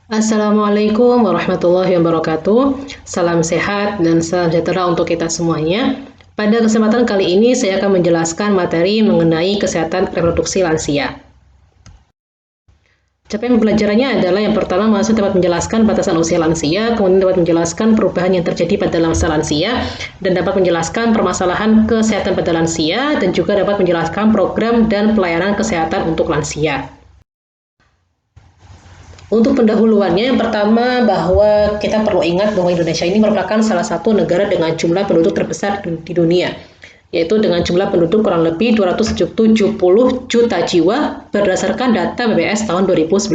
Assalamualaikum warahmatullahi wabarakatuh. Salam sehat dan salam sejahtera untuk kita semuanya. Pada kesempatan kali ini saya akan menjelaskan materi mengenai kesehatan reproduksi lansia. Capaian pembelajarannya adalah yang pertama, mahasiswa dapat menjelaskan batasan usia lansia, kemudian dapat menjelaskan perubahan yang terjadi pada masa lansia, dan dapat menjelaskan permasalahan kesehatan pada lansia, dan juga dapat menjelaskan program dan pelayanan kesehatan untuk lansia. Untuk pendahuluannya, yang pertama bahwa kita perlu ingat bahwa Indonesia ini merupakan salah satu negara dengan jumlah penduduk terbesar di dunia, yaitu dengan jumlah penduduk kurang lebih 270 juta jiwa berdasarkan data BPS tahun 2019.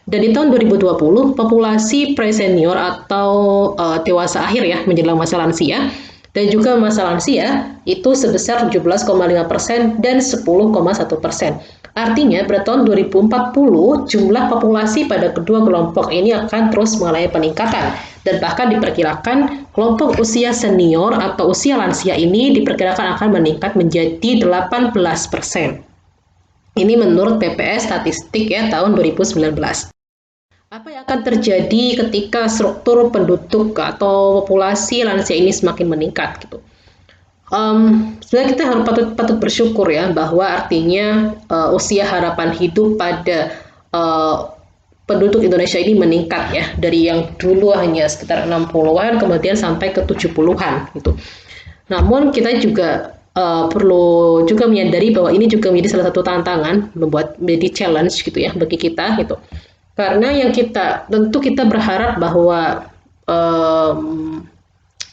Dan di tahun 2020, populasi pre-senior atau dewasa akhir ya menjelang masa lansia dan juga masa lansia itu sebesar 17,5% dan 10,1%. Artinya, pada tahun 2040, jumlah populasi pada kedua kelompok ini akan terus mengalami peningkatan. Dan bahkan diperkirakan kelompok usia senior atau usia lansia ini diperkirakan akan meningkat menjadi 18%. Ini menurut BPS statistik ya tahun 2019. Apa yang akan terjadi ketika struktur penduduk atau populasi lansia ini semakin meningkat gitu? Sebenarnya kita harus patut bersyukur ya bahwa artinya usia harapan hidup pada penduduk Indonesia ini meningkat ya dari yang dulu hanya sekitar 60-an kemudian sampai ke 70-an gitu. Namun kita juga perlu juga menyadari bahwa ini juga menjadi salah satu tantangan, menjadi challenge gitu ya bagi kita gitu. Karena yang tentu kita berharap bahwa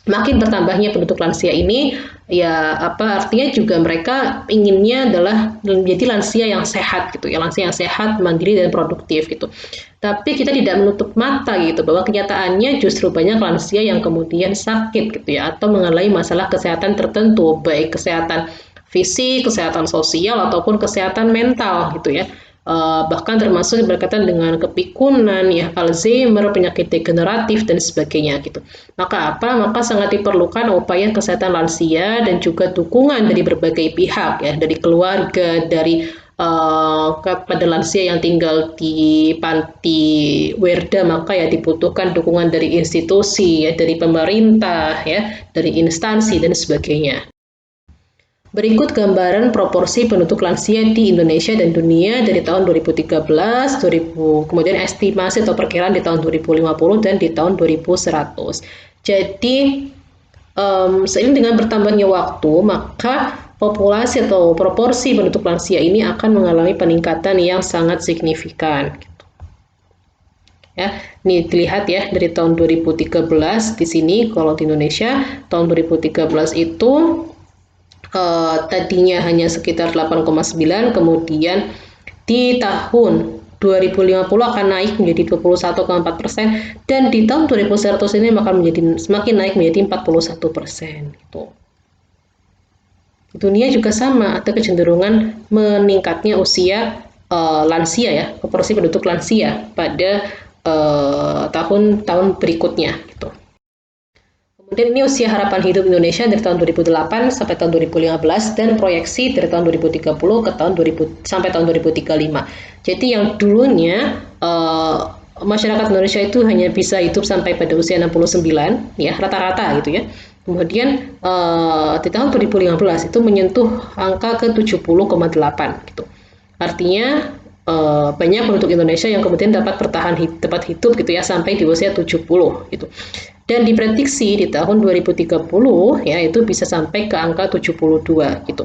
makin bertambahnya penduduk lansia ini ya artinya juga mereka inginnya adalah menjadi lansia yang sehat gitu ya, lansia yang sehat, mandiri dan produktif gitu. Tapi kita tidak menutup mata gitu bahwa kenyataannya justru banyak lansia yang kemudian sakit gitu ya atau mengalami masalah kesehatan tertentu, baik kesehatan fisik, kesehatan sosial ataupun kesehatan mental gitu ya. Bahkan termasuk berkaitan dengan kepikunan, ya, Alzheimer, penyakit degeneratif dan sebagainya gitu. Maka sangat diperlukan upaya kesehatan lansia dan juga dukungan dari berbagai pihak ya, dari keluarga, dari kepada lansia yang tinggal di panti werda, maka ya dibutuhkan dukungan dari institusi ya, dari pemerintah ya, dari instansi dan sebagainya. Berikut gambaran proporsi penduduk lansia di Indonesia dan dunia dari tahun 2013, kemudian estimasi atau perkiraan di tahun 2050 dan di tahun 2100. Jadi, seiring dengan bertambahnya waktu, maka populasi atau proporsi penduduk lansia ini akan mengalami peningkatan yang sangat signifikan. Ya, ini dilihat ya dari tahun 2013 di sini kalau di Indonesia tahun 2013 itu tadinya hanya sekitar 8,9, kemudian di tahun 2050 akan naik menjadi 21,4%, dan di tahun 2100 ini akan semakin naik menjadi 41%. Gitu. Di dunia juga sama, ada kecenderungan meningkatnya usia lansia ya, proporsi penduduk lansia pada tahun-tahun berikutnya. Gitu. Kemudian ini usia harapan hidup Indonesia dari tahun 2008 sampai tahun 2015 dan proyeksi dari tahun 2030 ke tahun 2000 sampai tahun 2035. Jadi yang dulunya masyarakat Indonesia itu hanya bisa hidup sampai pada usia 69 ya rata-rata gitu ya. Kemudian di tahun 2015 itu menyentuh angka ke 70,8 gitu. Artinya banyak penduduk Indonesia yang kemudian dapat dapat hidup gitu ya sampai di usia 70 gitu. Dan diprediksi di tahun 2030 ya itu bisa sampai ke angka 72 gitu.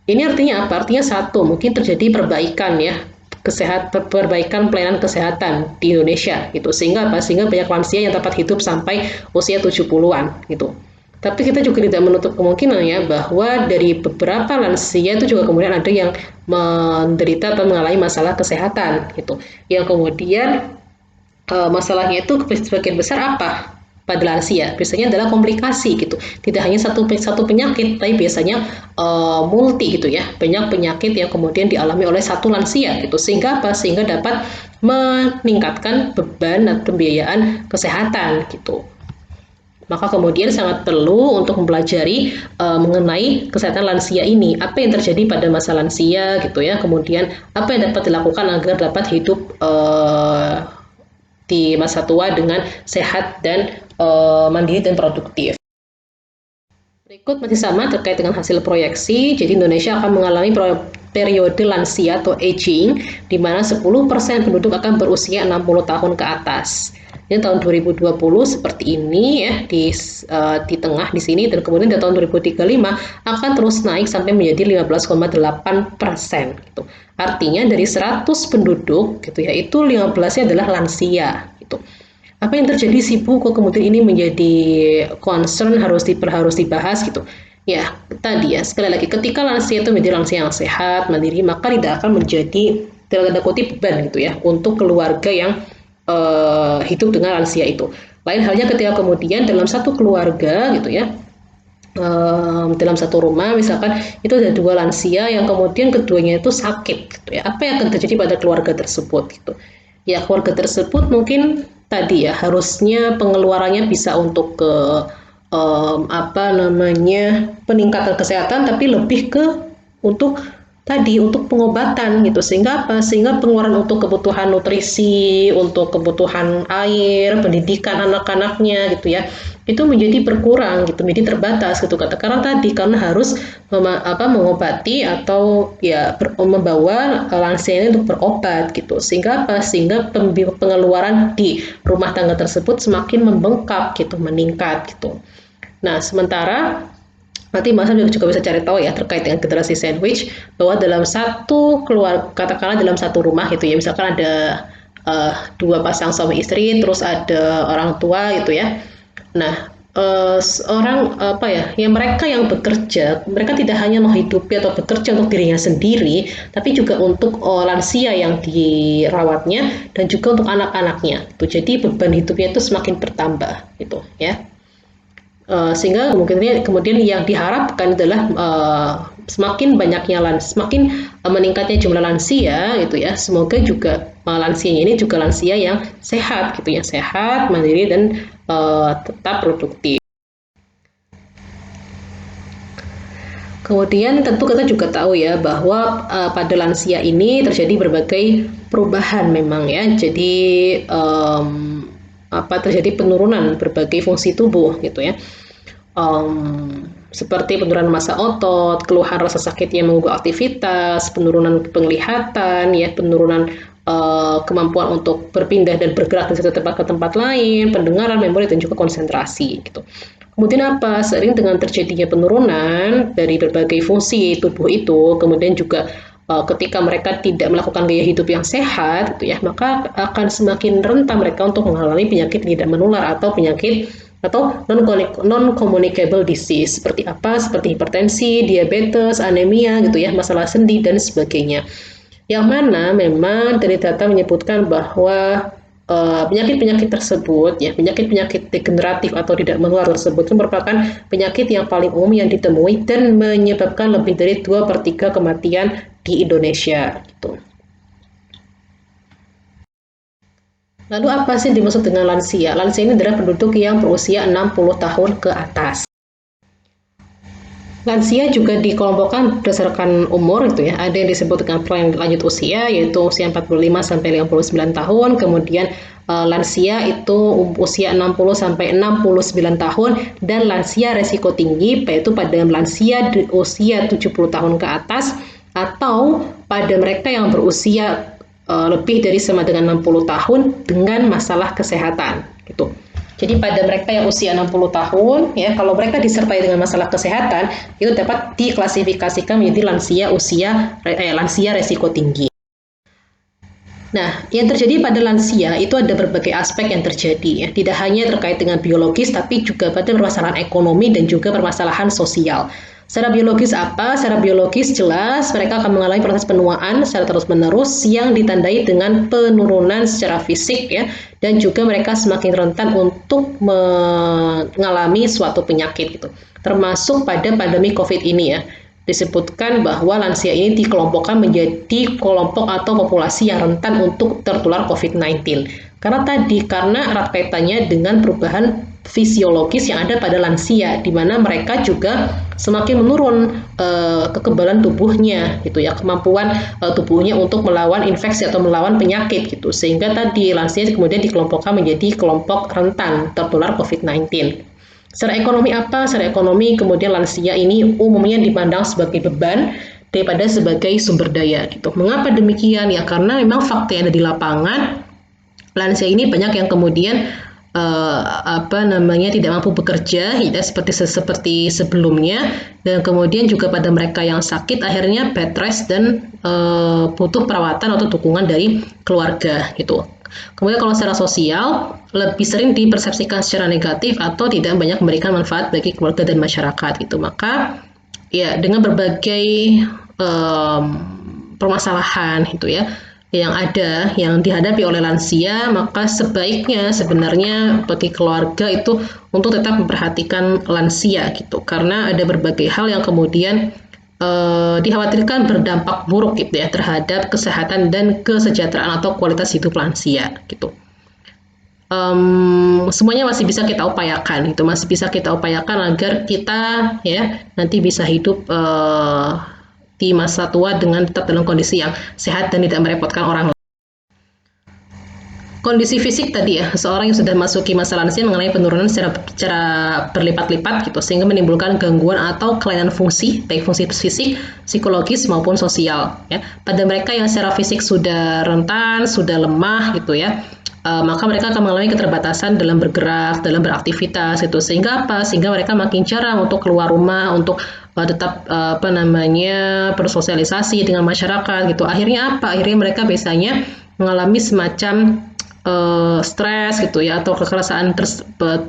Ini artinya apa? Artinya satu, mungkin terjadi perbaikan ya, perbaikan pelayanan kesehatan di Indonesia gitu. Sehingga banyak lansia yang dapat hidup sampai usia 70-an gitu. Tapi kita juga tidak menutup kemungkinan ya bahwa dari beberapa lansia itu juga kemudian ada yang menderita atau mengalami masalah kesehatan gitu. Yang kemudian masalahnya itu sebagian besar apa? Pada lansia biasanya adalah komplikasi gitu, tidak hanya satu penyakit, tapi biasanya multi gitu ya, banyak penyakit yang kemudian dialami oleh satu lansia gitu, sehingga dapat meningkatkan beban dan pembiayaan kesehatan gitu. Maka kemudian sangat perlu untuk mempelajari mengenai kesehatan lansia ini, apa yang terjadi pada masa lansia gitu ya, kemudian apa yang dapat dilakukan agar dapat hidup di masa tua dengan sehat dan mandiri dan produktif. Berikut masih sama terkait dengan hasil proyeksi. Jadi Indonesia akan mengalami periode lansia atau aging, di mana 10% penduduk akan berusia 60 tahun ke atas. Ini tahun 2020 seperti ini ya, di tengah di sini, dan kemudian di tahun 2035 akan terus naik sampai menjadi 15,8%. Gitu. Artinya dari 100 penduduk gitu ya, itu 15-nya adalah lansia gitu. Apa yang terjadi sih Bu, kok kemudian ini menjadi concern, harus dibahas gitu. Ya, tadi ya, sekali lagi, ketika lansia itu menjadi lansia yang sehat, mandiri, maka tidak akan menjadi tanda kutip beban gitu ya untuk keluarga yang hidup dengan lansia itu. Lain halnya ketika kemudian dalam satu keluarga gitu ya, dalam satu rumah misalkan itu ada dua lansia yang kemudian keduanya itu sakit gitu ya. Apa yang akan terjadi pada keluarga tersebut gitu? Ya, keluarga tersebut mungkin tadi ya, harusnya pengeluarannya bisa untuk ke peningkatan kesehatan, tapi lebih ke untuk pengobatan gitu, sehingga pengeluaran untuk kebutuhan nutrisi, untuk kebutuhan air, pendidikan anak-anaknya gitu ya, itu menjadi berkurang gitu, menjadi terbatas gitu, karena harus mengobati atau ya membawa lansia ini untuk berobat gitu, sehingga pengeluaran di rumah tangga tersebut semakin membengkak gitu, meningkat gitu. Nah, sementara nanti Mas juga bisa cari tahu ya terkait dengan generasi sandwich, bahwa dalam satu keluarga, katakanlah dalam satu rumah gitu ya, misalkan ada dua pasang suami istri, terus ada orang tua gitu ya. Nah, mereka yang bekerja, mereka tidak hanya menghidupi atau bekerja untuk dirinya sendiri, tapi juga untuk lansia yang dirawatnya dan juga untuk anak-anaknya. Gitu. Jadi beban hidupnya itu semakin bertambah gitu ya. Sehingga kemudian yang diharapkan adalah semakin meningkatnya jumlah lansia gitu ya. Semoga juga lansianya ini juga lansia yang sehat gitu ya, sehat, mandiri, dan tetap produktif. Kemudian tentu kita juga tahu ya bahwa pada lansia ini terjadi berbagai perubahan memang ya. Jadi terjadi penurunan berbagai fungsi tubuh gitu ya, seperti penurunan massa otot, keluhan rasa sakit yang mengganggu aktivitas, penurunan penglihatan ya, penurunan kemampuan untuk berpindah dan bergerak dari satu tempat ke tempat lain, pendengaran, memori, dan juga konsentrasi gitu. Kemudian seiring dengan terjadinya penurunan dari berbagai fungsi tubuh itu, kemudian juga ketika mereka tidak melakukan gaya hidup yang sehat gitu ya, maka akan semakin rentan mereka untuk mengalami penyakit tidak menular atau penyakit atau non-communicable disease seperti hipertensi, diabetes, anemia gitu ya, masalah sendi dan sebagainya. Yang mana memang dari data menyebutkan bahwa penyakit-penyakit tersebut ya, penyakit-penyakit degeneratif atau tidak menular tersebut merupakan penyakit yang paling umum yang ditemui dan menyebabkan lebih dari 2/3 kematian di Indonesia gitu. Lalu apa sih dimaksud dengan lansia? Lansia ini adalah penduduk yang berusia 60 tahun ke atas. Lansia juga dikelompokkan berdasarkan umur itu ya. Ada yang disebut dengan lanjut usia, yaitu usia 45 sampai 59 tahun, kemudian lansia itu usia 60 sampai 69 tahun, dan lansia resiko tinggi yaitu pada lansia di usia 70 tahun ke atas, atau pada mereka yang berusia lebih dari sama dengan 60 tahun dengan masalah kesehatan gitu. Jadi pada mereka yang usia 60 tahun ya, kalau mereka disertai dengan masalah kesehatan, itu dapat diklasifikasikan menjadi lansia resiko tinggi. Nah, yang terjadi pada lansia itu ada berbagai aspek yang terjadi ya. Tidak hanya terkait dengan biologis, tapi juga pada permasalahan ekonomi dan juga permasalahan sosial. Secara biologis Secara biologis jelas mereka akan mengalami proses penuaan secara terus-menerus yang ditandai dengan penurunan secara fisik ya, dan juga mereka semakin rentan untuk mengalami suatu penyakit gitu. Termasuk pada pandemi COVID ini ya. Disebutkan bahwa lansia ini dikelompokkan menjadi kelompok atau populasi yang rentan untuk tertular COVID-19. Karena erat kaitannya dengan perubahan fisiologis yang ada pada lansia, di mana mereka juga semakin menurun kekebalan tubuhnya gitu ya, kemampuan tubuhnya untuk melawan infeksi atau melawan penyakit gitu, sehingga tadi lansia kemudian dikelompokkan menjadi kelompok rentan tertular COVID-19. Secara ekonomi apa? Secara ekonomi kemudian lansia ini umumnya dipandang sebagai beban daripada sebagai sumber daya gitu. Mengapa demikian? Ya karena memang fakta yang ada di lapangan, lansia ini banyak yang kemudian tidak mampu bekerja ya, seperti sebelumnya, dan kemudian juga pada mereka yang sakit akhirnya bed rest dan butuh perawatan atau dukungan dari keluarga gitu. Kemudian kalau secara sosial lebih sering dipersepsikan secara negatif atau tidak banyak memberikan manfaat bagi keluarga dan masyarakat gitu. Maka ya dengan berbagai permasalahan gitu ya yang dihadapi oleh lansia, maka sebaiknya sebenarnya bagi keluarga itu untuk tetap memperhatikan lansia gitu, karena ada berbagai hal yang kemudian dikhawatirkan berdampak buruk gitu ya terhadap kesehatan dan kesejahteraan atau kualitas hidup lansia gitu. Semuanya masih bisa kita upayakan itu, masih bisa kita upayakan agar kita ya nanti bisa hidup di masa tua dengan tetap dalam kondisi yang sehat dan tidak merepotkan orang lain. Kondisi fisik tadi ya, seorang yang sudah masuki masa lansia mengalami penurunan secara berlipat-lipat gitu, sehingga menimbulkan gangguan atau kelainan fungsi, baik fungsi fisik, psikologis maupun sosial. Ya. Pada mereka yang secara fisik sudah rentan, sudah lemah gitu ya, maka mereka akan mengalami keterbatasan dalam bergerak, dalam beraktivitas gitu. Sehingga apa? Sehingga mereka makin jarang untuk keluar rumah, untuk tetap bersosialisasi dengan masyarakat gitu. Akhirnya apa? Akhirnya mereka biasanya mengalami semacam stres gitu ya, atau kekerasan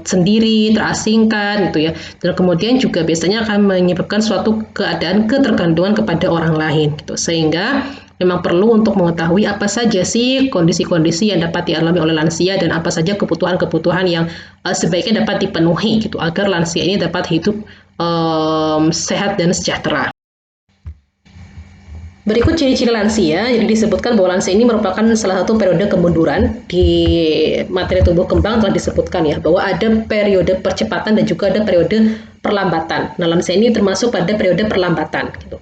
sendiri, terasingkan gitu ya. Dan kemudian juga biasanya akan menyebabkan suatu keadaan ketergantungan kepada orang lain gitu. Sehingga memang perlu untuk mengetahui apa saja sih kondisi-kondisi yang dapat dialami oleh lansia dan apa saja kebutuhan-kebutuhan yang sebaiknya dapat dipenuhi gitu agar lansia ini dapat hidup sehat dan sejahtera. Berikut ciri-ciri lansia. Jadi disebutkan bahwa lansia ini merupakan salah satu periode kemunduran. Di materi tumbuh kembang telah disebutkan ya bahwa ada periode percepatan dan juga ada periode perlambatan. Nah, lansia ini termasuk pada periode perlambatan gitu.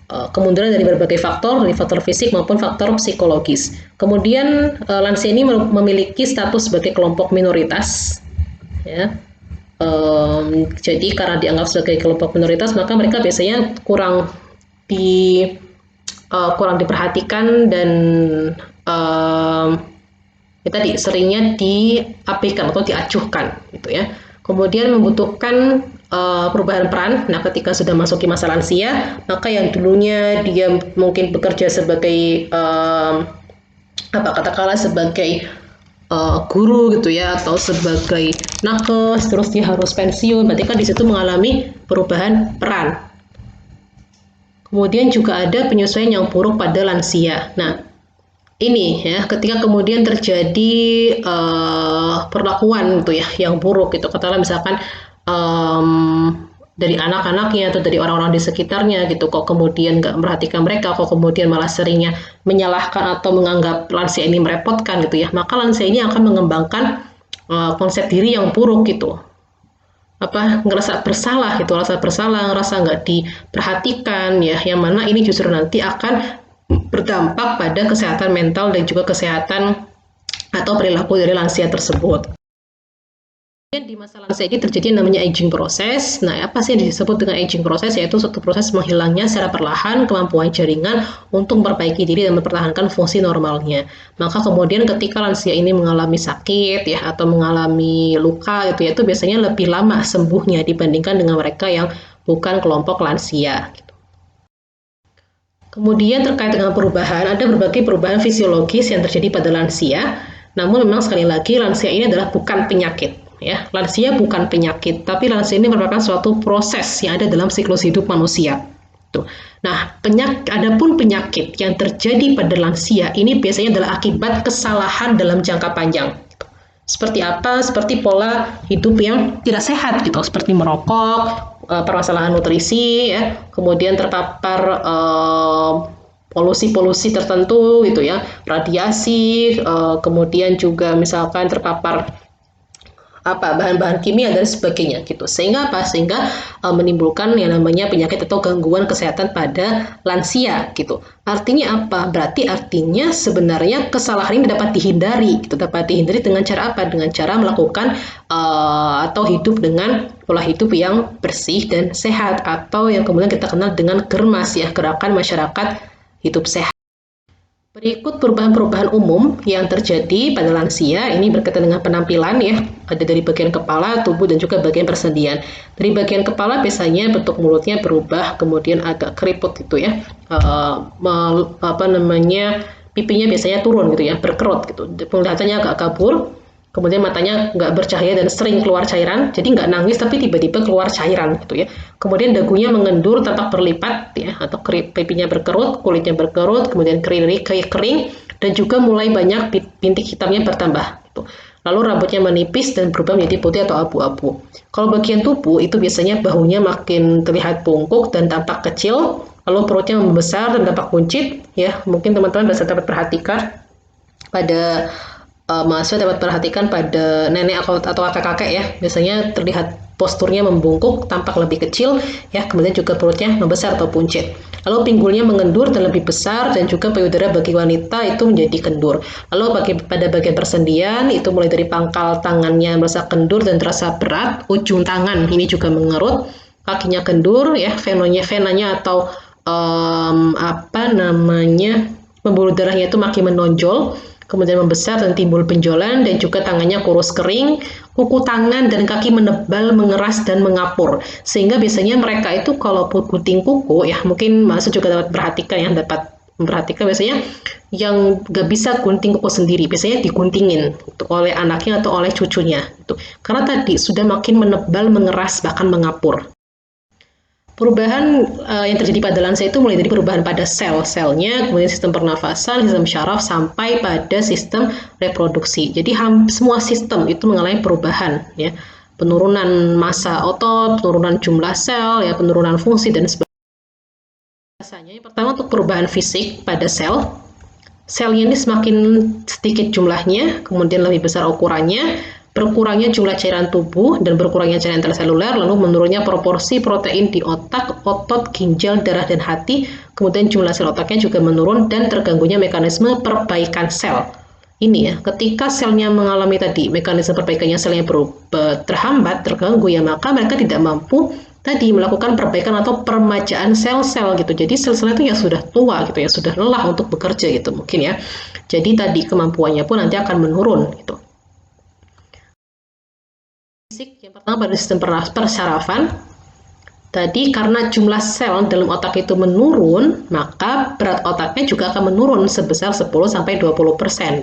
Kemunduran dari berbagai faktor, dari faktor fisik maupun faktor psikologis. Kemudian lansia ini memiliki status sebagai kelompok minoritas ya. Jadi karena dianggap sebagai kelompok minoritas, maka mereka biasanya kurang diperhatikan dan tadi seringnya diabaikan atau diacuhkan gitu ya. Kemudian membutuhkan perubahan peran. Nah, ketika sudah masuki masa lansia, maka yang dulunya dia mungkin bekerja sebagai katakanlah sebagai guru gitu ya, atau sebagai nakes, terus dia harus pensiun, berarti kan di situ mengalami perubahan peran. Kemudian juga ada penyesuaian yang buruk pada lansia. Nah, ini ya, ketika kemudian terjadi perlakuan gitu ya yang buruk gitu, katakanlah misalkan dari anak-anaknya atau dari orang-orang di sekitarnya gitu, kok kemudian nggak memperhatikan mereka, kok kemudian malah seringnya menyalahkan atau menganggap lansia ini merepotkan gitu ya, maka lansia ini akan mengembangkan konsep diri yang buruk gitu, ngerasa bersalah gitu, ngerasa nggak diperhatikan ya, yang mana ini justru nanti akan berdampak pada kesehatan mental dan juga kesehatan atau perilaku dari lansia tersebut. Di masa lansia ini terjadi namanya aging process. Nah, apa sih yang disebut dengan aging process? Yaitu suatu proses menghilangnya secara perlahan kemampuan jaringan untuk memperbaiki diri dan mempertahankan fungsi normalnya. Maka kemudian ketika lansia ini mengalami sakit ya atau mengalami luka gitu ya, itu biasanya lebih lama sembuhnya dibandingkan dengan mereka yang bukan kelompok lansia. Kemudian terkait dengan perubahan, ada berbagai perubahan fisiologis yang terjadi pada lansia. Namun memang sekali lagi lansia ini adalah bukan penyakit. Ya, lansia bukan penyakit, tapi lansia ini merupakan suatu proses yang ada dalam siklus hidup manusia. Tuh. Nah, adapun penyakit yang terjadi pada lansia ini biasanya adalah akibat kesalahan dalam jangka panjang. Seperti apa? Seperti pola hidup yang tidak sehat, gitu, seperti merokok, permasalahan nutrisi, ya, kemudian terpapar polusi-polusi tertentu, gitu ya, radiasi, kemudian juga misalkan terpapar bahan-bahan kimia dan sebagainya gitu. Sehingga apa? Sehingga menimbulkan yang namanya penyakit atau gangguan kesehatan pada lansia gitu. Artinya apa? Berarti artinya sebenarnya kesalahan ini dapat dihindari gitu. Dapat dihindari dengan cara apa? Dengan cara melakukan atau hidup dengan pola hidup yang bersih dan sehat, atau yang kemudian kita kenal dengan GERMAS ya, Gerakan Masyarakat Hidup Sehat. Berikut perubahan-perubahan umum yang terjadi pada lansia. Ini berkaitan dengan penampilan ya, ada dari bagian kepala, tubuh, dan juga bagian persendian. Dari bagian kepala biasanya bentuk mulutnya berubah, kemudian agak keriput gitu ya, pipinya biasanya turun gitu ya, berkerut gitu, penglihatannya agak kabur. Kemudian matanya nggak bercahaya dan sering keluar cairan, jadi nggak nangis tapi tiba-tiba keluar cairan gitu ya. Kemudian dagunya mengendur, tampak berlipat ya, atau pipinya berkerut, kulitnya berkerut, kemudian kering, dan juga mulai banyak bintik hitamnya bertambah. Gitu. Lalu rambutnya menipis dan berubah menjadi putih atau abu-abu. Kalau bagian tubuh itu biasanya bahunya makin terlihat bungkuk dan tampak kecil, lalu perutnya membesar dan tampak buncit. Ya, mungkin teman-teman bisa dapat perhatikan pada mahasiswa dapat perhatikan pada nenek atau kakek-kakek ya, biasanya terlihat posturnya membungkuk, tampak lebih kecil ya, kemudian juga perutnya membesar atau buncit. Lalu pinggulnya mengendur dan lebih besar, dan juga payudara bagi wanita itu menjadi kendur. Lalu pada bagian persendian itu mulai dari pangkal tangannya merasa kendur dan terasa berat, ujung tangan ini juga mengerut, kakinya kendur ya, venanya atau pembuluh darahnya itu makin menonjol, kemudian membesar dan timbul benjolan, dan juga tangannya kurus kering, kuku tangan dan kaki menebal, mengeras, dan mengapur. Sehingga biasanya mereka itu kalau gunting kuku, ya mungkin mahasiswa juga dapat memperhatikan biasanya yang gak bisa gunting kuku sendiri, biasanya diguntingin gitu, oleh anaknya atau oleh cucunya. Gitu. Karena tadi sudah makin menebal, mengeras, bahkan mengapur. Perubahan yang terjadi pada lansia itu mulai dari perubahan pada sel-selnya, kemudian sistem pernafasan, sistem syaraf, sampai pada sistem reproduksi. Jadi semua sistem itu mengalami perubahan, ya, penurunan massa otot, penurunan jumlah sel, ya, penurunan fungsi dan sebagainya. Biasanya yang pertama untuk perubahan fisik pada selnya ini semakin sedikit jumlahnya, kemudian lebih besar ukurannya, berkurangnya jumlah cairan tubuh dan berkurangnya cairan intraseluler, lalu menurunnya proporsi protein di otak, otot, ginjal, darah, dan hati, kemudian jumlah sel otaknya juga menurun dan terganggunya mekanisme perbaikan sel. Ini ya, ketika selnya mengalami tadi mekanisme perbaikannya selnya terhambat, terganggu ya, maka mereka tidak mampu tadi melakukan perbaikan atau peremajaan sel-sel gitu. Jadi sel-sel itu ya sudah tua gitu ya, sudah lelah untuk bekerja gitu mungkin ya. Jadi tadi kemampuannya pun nanti akan menurun gitu. Yang pertama pada sistem persyarafan, tadi karena jumlah sel dalam otak itu menurun, maka berat otaknya juga akan menurun sebesar 10-20%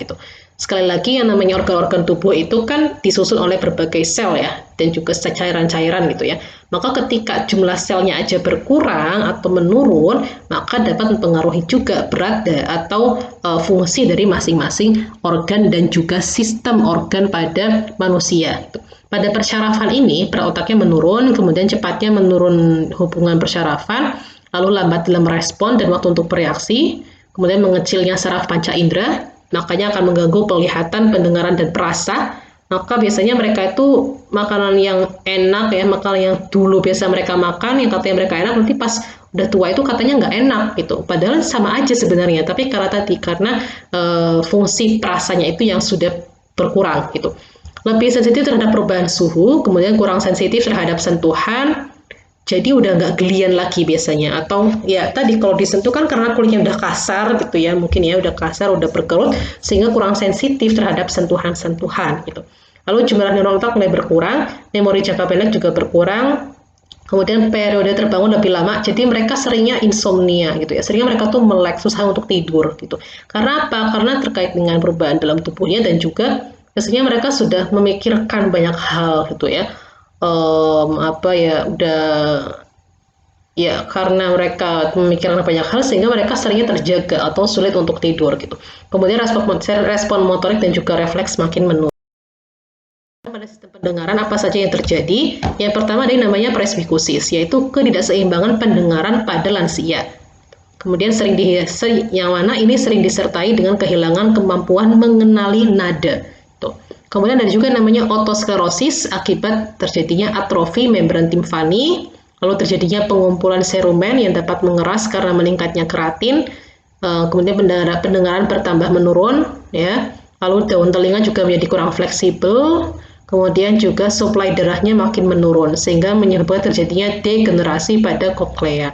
gitu. Sekali lagi yang namanya organ-organ tubuh itu kan disusun oleh berbagai sel ya, dan juga cairan-cairan gitu ya. Maka ketika jumlah selnya aja berkurang atau menurun, maka dapat mempengaruhi juga berat atau fungsi dari masing-masing organ dan juga sistem organ pada manusia gitu. Pada persyarafan ini, berat otaknya menurun, kemudian cepatnya menurun hubungan persyarafan, lalu lambat dalam respon dan waktu untuk bereaksi, kemudian mengecilnya saraf panca indera, makanya akan mengganggu penglihatan, pendengaran, dan perasa. Maka biasanya mereka itu makanan yang enak ya, makanan yang dulu biasa mereka makan, yang katanya mereka enak, nanti pas udah tua itu katanya nggak enak gitu. Padahal sama aja sebenarnya, tapi karena fungsi perasanya itu yang sudah berkurang gitu. Lebih sensitif terhadap perubahan suhu, kemudian kurang sensitif terhadap sentuhan, jadi udah nggak gelian lagi biasanya. Atau ya tadi kalau disentuh kan karena kulitnya udah kasar gitu ya, mungkin ya udah kasar, udah berkerut, sehingga kurang sensitif terhadap sentuhan-sentuhan gitu. Lalu jumlah neuron otak mulai berkurang, memori jangka pendek juga berkurang, kemudian periode terbangun lebih lama, jadi mereka seringnya insomnia gitu ya, seringnya mereka tuh melek, susah untuk tidur gitu. Karena apa? Karena terkait dengan perubahan dalam tubuhnya, dan juga biasanya mereka sudah memikirkan banyak hal gitu ya, karena mereka memikirkan banyak hal sehingga mereka seringnya terjaga atau sulit untuk tidur gitu. Kemudian respon motorik dan juga refleks makin menurun. Pada sistem pendengaran apa saja yang terjadi? Yang pertama ada yang namanya presbikusis, yaitu ketidakseimbangan pendengaran pada lansia. Kemudian yang mana ini sering disertai dengan kehilangan kemampuan mengenali nada. Kemudian ada juga namanya otosklerosis akibat terjadinya atrofi membran timfani, lalu terjadinya pengumpulan serumen yang dapat mengeras karena meningkatnya keratin, kemudian pendengaran bertambah menurun, ya. Lalu daun telinga juga menjadi kurang fleksibel, kemudian juga suplai darahnya makin menurun sehingga menyebabkan terjadinya degenerasi pada koklea.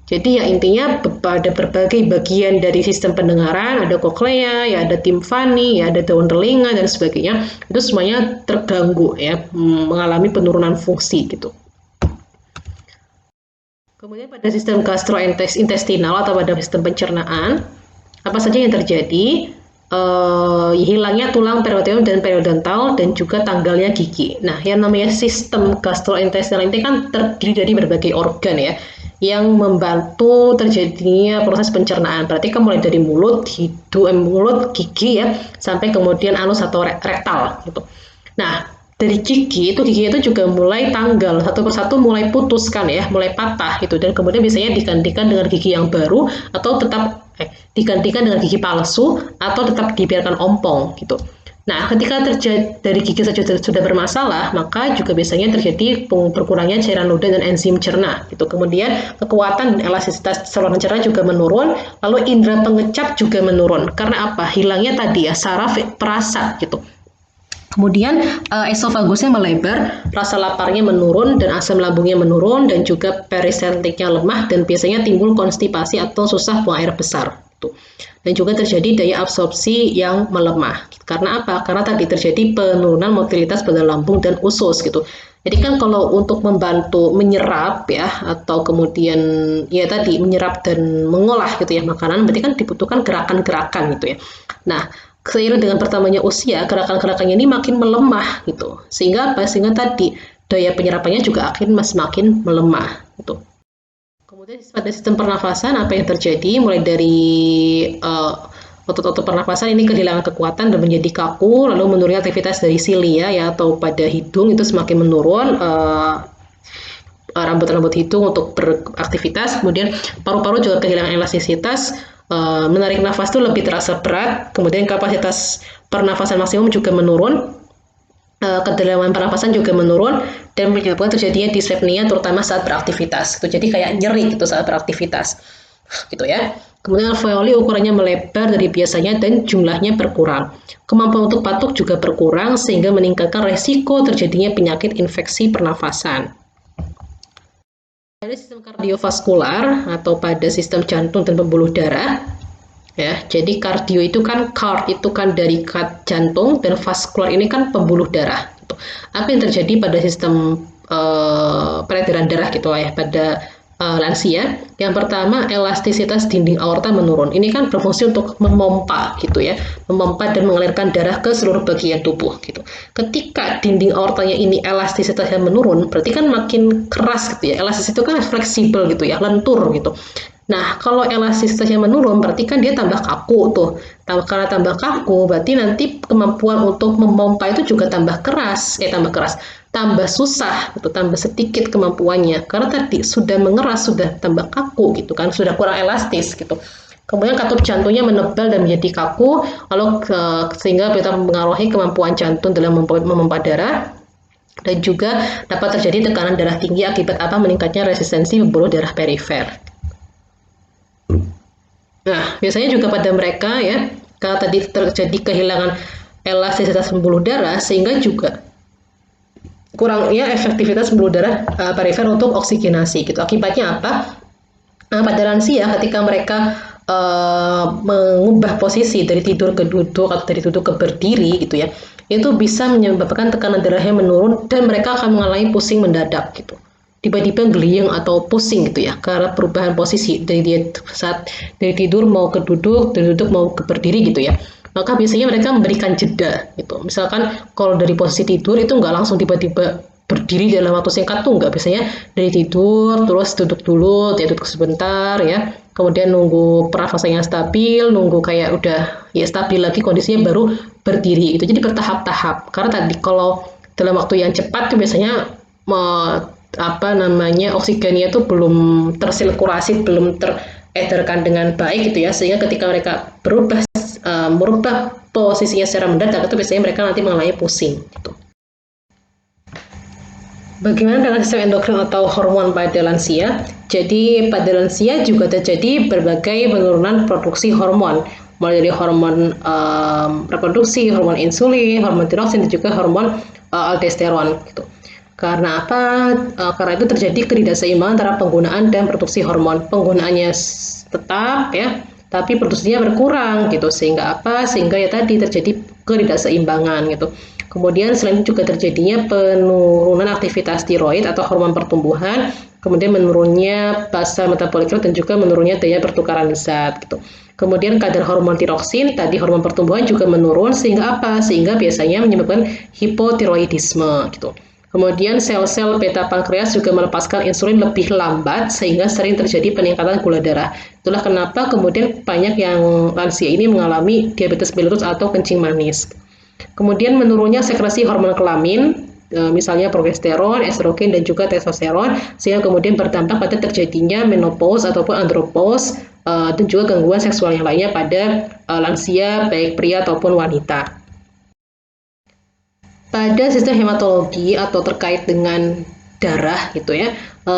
Jadi ya intinya ada berbagai bagian dari sistem pendengaran, ada koklea, ya ada timfani, ya ada daun telinga dan sebagainya. Itu semuanya terganggu ya, mengalami penurunan fungsi gitu. Kemudian pada sistem gastrointestinal atau pada sistem pencernaan, apa saja yang terjadi? Hilangnya tulang periosteum dan periodontal dan juga tanggalnya gigi. Nah, yang namanya sistem gastrointestinal ini kan terdiri dari berbagai organ ya, yang membantu terjadinya proses pencernaan. Berarti kan mulai dari mulut, mulut, gigi ya, sampai kemudian anus atau rektal gitu. Nah, dari gigi itu juga mulai tanggal satu persatu mulai putus kan ya, mulai patah gitu, dan kemudian biasanya digantikan dengan gigi yang baru atau tetap digantikan dengan gigi palsu atau tetap dibiarkan ompong gitu. Nah, ketika terjadi dari gigi saja sudah bermasalah, maka juga biasanya terjadi berkurangnya cairan ludah dan enzim cerna gitu. Kemudian kekuatan dan elastisitas saluran cerna juga menurun, lalu indera pengecap juga menurun. Karena apa? Hilangnya tadi ya saraf perasa gitu. Kemudian esofagusnya melebar, rasa laparnya menurun dan asam lambungnya menurun dan juga perisentiknya lemah dan biasanya timbul konstipasi atau susah buang air besar. Dan juga terjadi daya absorpsi yang melemah. Karena apa? Karena tadi terjadi penurunan motilitas pada lambung dan usus gitu. Jadi kan kalau untuk membantu menyerap ya atau kemudian ya tadi menyerap dan mengolah gitu ya makanan, berarti kan dibutuhkan gerakan-gerakan gitu ya. Nah, seiring dengan bertambahnya usia, gerakan-gerakannya ini makin melemah gitu. Sehingga apa? Sehingga tadi daya penyerapannya juga akan semakin melemah gitu. Kemudian pada sistem pernafasan apa yang terjadi? Mulai dari otot-otot pernafasan ini kehilangan kekuatan dan menjadi kaku, lalu menurunnya aktivitas dari silia ya atau pada hidung itu semakin menurun. Rambut-rambut hidung untuk beraktivitas, kemudian paru-paru juga kehilangan elastisitas, menarik nafas itu lebih terasa berat, kemudian kapasitas pernafasan maksimum juga menurun, kedalaman pernafasan juga menurun, dan menyebabkan terjadinya dispnea terutama saat beraktivitas. Itu jadi kayak nyeri gitu saat beraktivitas, gitu ya. Kemudian alveoli ukurannya melebar dari biasanya dan jumlahnya berkurang. Kemampuan untuk batuk juga berkurang sehingga meningkatkan resiko terjadinya penyakit infeksi pernafasan. Pada sistem kardiovaskular atau pada sistem jantung dan pembuluh darah ya, jadi kardio itu kan itu kan dari jantung dan vaskular ini kan pembuluh darah gitu. Apa yang terjadi pada sistem peredaran darah gitu ya pada lansia? Yang pertama, elastisitas dinding aorta menurun. Ini kan berfungsi untuk memompa gitu ya, memompa dan mengalirkan darah ke seluruh bagian tubuh gitu. Ketika dinding aortanya ini elastisitasnya menurun, berarti kan makin keras gitu ya. Elastis itu kan fleksibel gitu ya, lentur gitu. Nah, kalau elastisitasnya menurun, berarti kan dia tambah kaku tuh. Karena tambah kaku, berarti nanti kemampuan untuk memompa itu juga tambah susah, gitu, tambah sedikit kemampuannya. Karena tadi sudah mengeras, sudah tambah kaku, gitu kan, sudah kurang elastis, gitu. Kemudian katup jantungnya menebal dan menjadi kaku, lalu sehingga bisa mempengaruhi kemampuan jantung dalam memompa darah. Dan juga dapat terjadi tekanan darah tinggi akibat meningkatnya resistensi pembuluh darah perifer. Nah, biasanya juga pada mereka ya, kalau tadi terjadi kehilangan elastisitas pembuluh darah, sehingga juga kurangnya efektivitas pembuluh darah perifer untuk oksigenasi gitu. Akibatnya apa? Pada lansia ketika mereka mengubah posisi dari tidur ke duduk atau dari duduk ke berdiri gitu ya, itu bisa menyebabkan tekanan darahnya menurun dan mereka akan mengalami pusing mendadak gitu. Tiba-tiba geliyang atau pusing gitu ya karena perubahan posisi dari tidur mau ke duduk, dari duduk mau ke berdiri gitu ya. Maka biasanya mereka memberikan jeda gitu. Misalkan kalau dari posisi tidur itu nggak langsung tiba-tiba berdiri dalam waktu singkat tuh nggak. Biasanya dari tidur terus duduk dulu, duduk sebentar ya. Kemudian nunggu pernafasannya stabil, nunggu kayak udah ya stabil lagi kondisinya baru berdiri. Itu jadi bertahap-tahap. Karena tadi kalau dalam waktu yang cepat tuh biasanya oksigennya itu belum tersirkulasi, belum teredarkan dengan baik gitu ya, sehingga ketika mereka berubah merubah posisinya secara mendadak, itu biasanya mereka nanti mengalami pusing gitu. Bagaimana dengan sistem endokrin atau hormon pada lansia? Jadi pada lansia juga terjadi berbagai penurunan produksi hormon, mulai dari hormon reproduksi, hormon insulin, hormon tiroksin, dan juga hormon aldosteron. Gitu. Karena apa? Karena itu terjadi ketidakseimbangan antara penggunaan dan produksi hormon. Penggunaannya tetap ya, tapi produksinya berkurang gitu. Sehingga apa? Sehingga ya tadi terjadi ketidakseimbangan gitu. Kemudian selain itu juga terjadinya penurunan aktivitas tiroid atau hormon pertumbuhan, kemudian menurunnya basal metabolik dan juga menurunnya daya pertukaran zat gitu. Kemudian kadar hormon tiroksin, tadi hormon pertumbuhan juga menurun, sehingga apa? Sehingga biasanya menyebabkan hipotiroidisme gitu. Kemudian sel-sel beta pankreas juga melepaskan insulin lebih lambat sehingga sering terjadi peningkatan gula darah. Itulah kenapa kemudian banyak yang lansia ini mengalami diabetes mellitus atau kencing manis. Kemudian menurunnya sekresi hormon kelamin, misalnya progesteron, estrogen, dan juga testosteron, sehingga kemudian berdampak pada terjadinya menopause ataupun andropause, dan juga gangguan seksual yang lainnya pada lansia, baik pria ataupun wanita. Pada sistem hematologi atau terkait dengan darah gitu ya,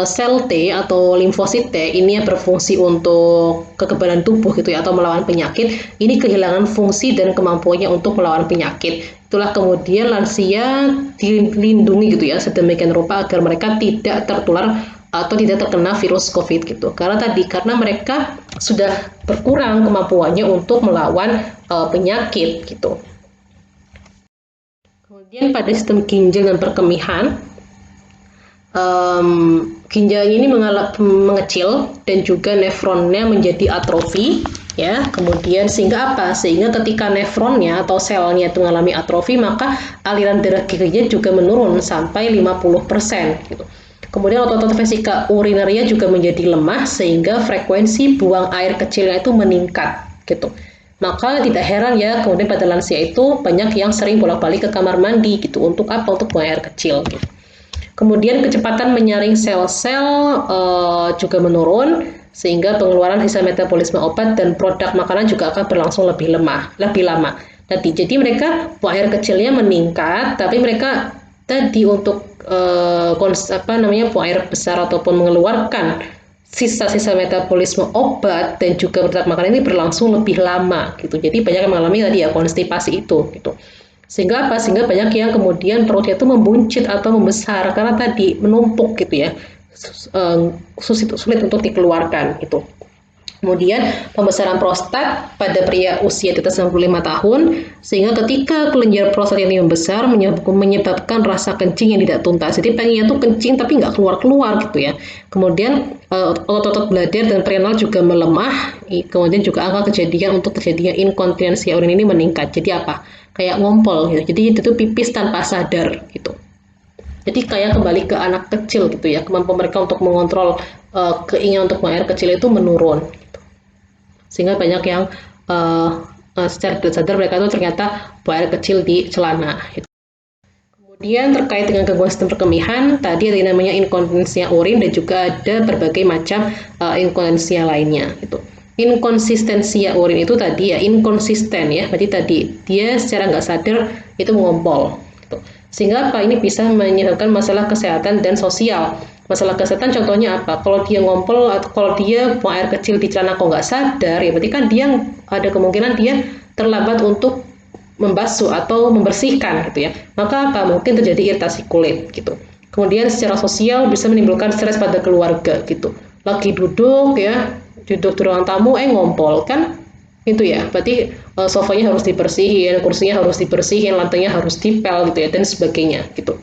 sel T atau limfosit T ini yang berfungsi untuk kekebalan tubuh gitu ya, atau melawan penyakit, ini kehilangan fungsi dan kemampuannya untuk melawan penyakit. Itulah kemudian lansia dilindungi gitu ya sedemikian rupa agar mereka tidak tertular atau tidak terkena virus COVID gitu. Karena mereka sudah berkurang kemampuannya untuk melawan penyakit gitu. Kemudian pada sistem ginjal dan perkemihan, ginjalnya ini mengecil dan juga nefronnya menjadi atrofi ya. Kemudian sehingga apa? Sehingga ketika nefronnya atau selnya itu mengalami atrofi, maka aliran darah ginjalnya juga menurun sampai 50% gitu. Kemudian otot vesika urinaria juga menjadi lemah sehingga frekuensi buang air kecilnya itu meningkat gitu. Maka tidak heran ya kemudian pada lansia itu banyak yang sering bolak-balik ke kamar mandi gitu. Untuk apa? Untuk buang air kecil gitu. Kemudian kecepatan menyaring sel-sel juga menurun sehingga pengeluaran sisa metabolisme obat dan produk makanan juga akan berlangsung lebih lama. Jadi mereka buang air kecilnya meningkat, tapi mereka tadi untuk buang air besar ataupun mengeluarkan sisa-sisa metabolisme obat dan juga produk makanan ini berlangsung lebih lama gitu. Jadi banyak yang mengalami tadi ya konstipasi itu gitu. Sehingga apa? Sehingga banyak yang kemudian perutnya itu membuncit atau membesar karena tadi menumpuk gitu ya. Sulit untuk dikeluarkan itu. Kemudian pembesaran prostat pada pria usia di atas 65 tahun, sehingga ketika kelenjar prostat ini membesar menyebabkan rasa kencing yang tidak tuntas. Jadi pengennya tuh kencing tapi nggak keluar-keluar gitu ya. Kemudian otot-otot bladder dan perianal juga melemah. Kemudian juga angka kejadian untuk terjadinya inkontinensia urin ini meningkat. Jadi apa? Kayak ngompol gitu. Jadi itu pipis tanpa sadar gitu. Jadi kayak kembali ke anak kecil gitu ya. Kemampuan mereka untuk mengontrol keinginan untuk buang air kecil itu menurun. Sehingga banyak yang secara tidak sadar mereka itu ternyata buang air kecil di celana. Kemudian terkait dengan gangguan sistem perkemihan, tadi ada yang namanya inkontinensia urin dan juga ada berbagai macam inkontinensia lainnya. Gitu. Inkonsistensia urin itu tadi ya inkonsisten ya, berarti tadi dia secara nggak sadar itu mengompol. Gitu. Sehingga apa? Ini bisa menyebabkan masalah kesehatan dan sosial. Masalah kesehatan contohnya apa? Kalau dia ngompol atau kalau dia buang air kecil di celana kok nggak sadar, ya berarti kan dia ada kemungkinan dia terlambat untuk membasuh atau membersihkan gitu ya. Maka apa? Mungkin terjadi iritasi kulit gitu. Kemudian secara sosial bisa menimbulkan stres pada keluarga gitu. Lagi duduk ya, duduk di ruang tamu ngompol kan itu ya. Berarti sofanya harus dibersihin, kursinya harus dibersihin, lantainya harus dipel gitu ya dan sebagainya gitu.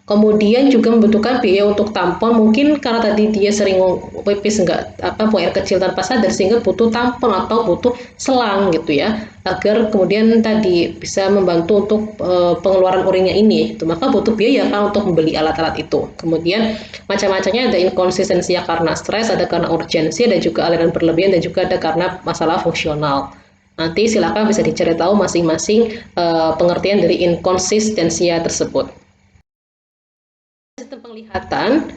Kemudian juga membutuhkan biaya untuk tampon, mungkin karena tadi dia sering pipis buang air kecil tanpa sadar sehingga butuh tampon atau butuh selang gitu ya, agar kemudian tadi bisa membantu untuk pengeluaran urinnya ini. Maka butuh biaya kan untuk membeli alat-alat itu. Kemudian macam-macamnya ada inkonsistensi karena stres, ada karena urgensi, ada juga aliran berlebihan dan juga ada karena masalah fungsional. Nanti silakan bisa dicari tahu masing-masing pengertian dari inkonsistensia tersebut. Sistem penglihatan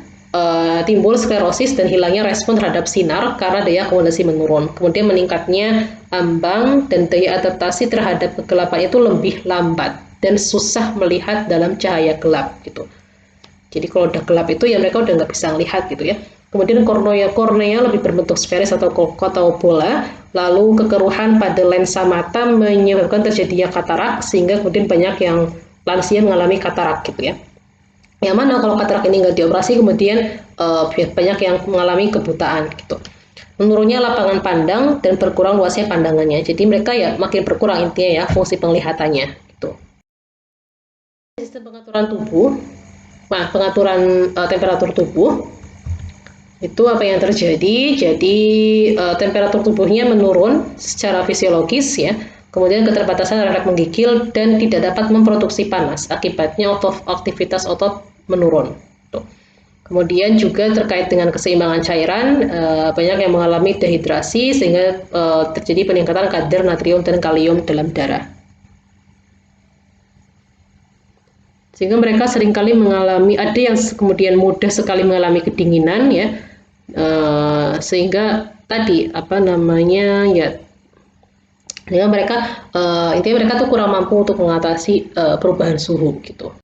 timbul sklerosis dan hilangnya respon terhadap sinar karena daya akomodasi menurun. Kemudian meningkatnya ambang dan daya adaptasi terhadap kegelapan itu lebih lambat dan susah melihat dalam cahaya gelap gitu. Jadi kalau udah gelap itu ya mereka udah nggak bisa melihat gitu ya. Kemudian kornea lebih berbentuk sferis atau bola. Lalu kekeruhan pada lensa mata menyebabkan terjadinya katarak sehingga kemudian banyak yang lansia mengalami katarak gitu ya. Yang mana kalau katarak ini nggak dioperasi kemudian banyak yang mengalami kebutaan gitu. Menurunnya lapangan pandang dan berkurang luasnya pandangannya. Jadi mereka ya makin berkurang intinya ya fungsi penglihatannya gitu. Sistem pengaturan tubuh, pengaturan temperatur tubuh itu apa yang terjadi? Jadi temperatur tubuhnya menurun secara fisiologis ya. Kemudian keterbatasan refleks menggigil dan tidak dapat memproduksi panas. Akibatnya aktivitas otot menurun. Tuh. Kemudian juga terkait dengan keseimbangan cairan, banyak yang mengalami dehidrasi sehingga terjadi peningkatan kadar natrium dan kalium dalam darah. Sehingga mereka seringkali mengalami, ada yang kemudian mudah sekali mengalami kedinginan ya, sehingga tadi apa namanya ya, sehingga mereka intinya mereka tuh kurang mampu untuk mengatasi perubahan suhu gitu.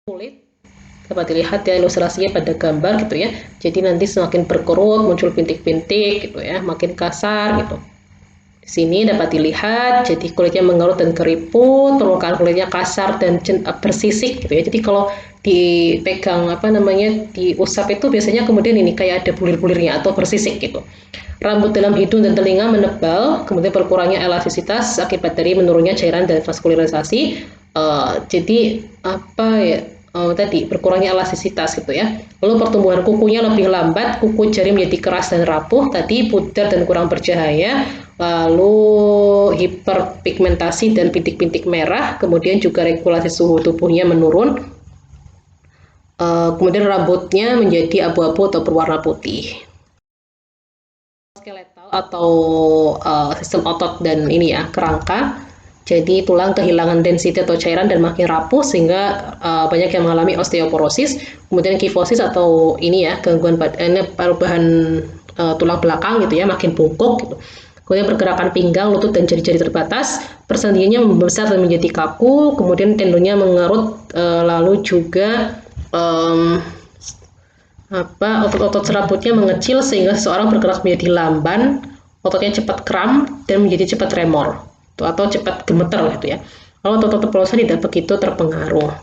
Kulit dapat dilihat ya ilustrasinya pada gambar gitu ya. Jadi nanti semakin berkerut, muncul bintik-bintik gitu ya, makin kasar gitu. Di sini dapat dilihat, jadi kulitnya mengerut dan keriput, permukaan kulitnya kasar dan bersisik gitu ya. Jadi kalau dipegang apa namanya, diusap itu biasanya kemudian ini kayak ada bulir-bulirnya atau bersisik gitu. Rambut dalam hidung dan telinga menebal, kemudian berkurangnya elastisitas akibat dari menurunnya cairan dan vaskularisasi. Jadi apa ya? Tadi berkurangnya elastisitas gitu ya. Lalu pertumbuhan kukunya lebih lambat, kuku jari menjadi keras dan rapuh, tadi pudar dan kurang bercahaya, lalu hiperpigmentasi dan bintik-bintik merah, kemudian juga regulasi suhu tubuhnya menurun, kemudian rambutnya menjadi abu-abu atau berwarna putih. Skeletal atau sistem otot dan ini ya kerangka. Jadi tulang kehilangan density atau cairan dan makin rapuh sehingga banyak yang mengalami osteoporosis, kemudian kifosis atau ini ya gangguan perubahan tulang belakang gitu ya, makin bungkuk gitu. Kemudian pergerakan pinggang, lutut dan jari-jari terbatas, persendiannya membesar dan menjadi kaku, kemudian tendonnya mengerut, lalu juga otot-otot serabutnya mengecil sehingga seseorang bergerak menjadi lamban, ototnya cepat kram dan menjadi cepat tremor atau cepat gemeter gitu ya. Kalau otot-otot pelosok tidak begitu terpengaruh.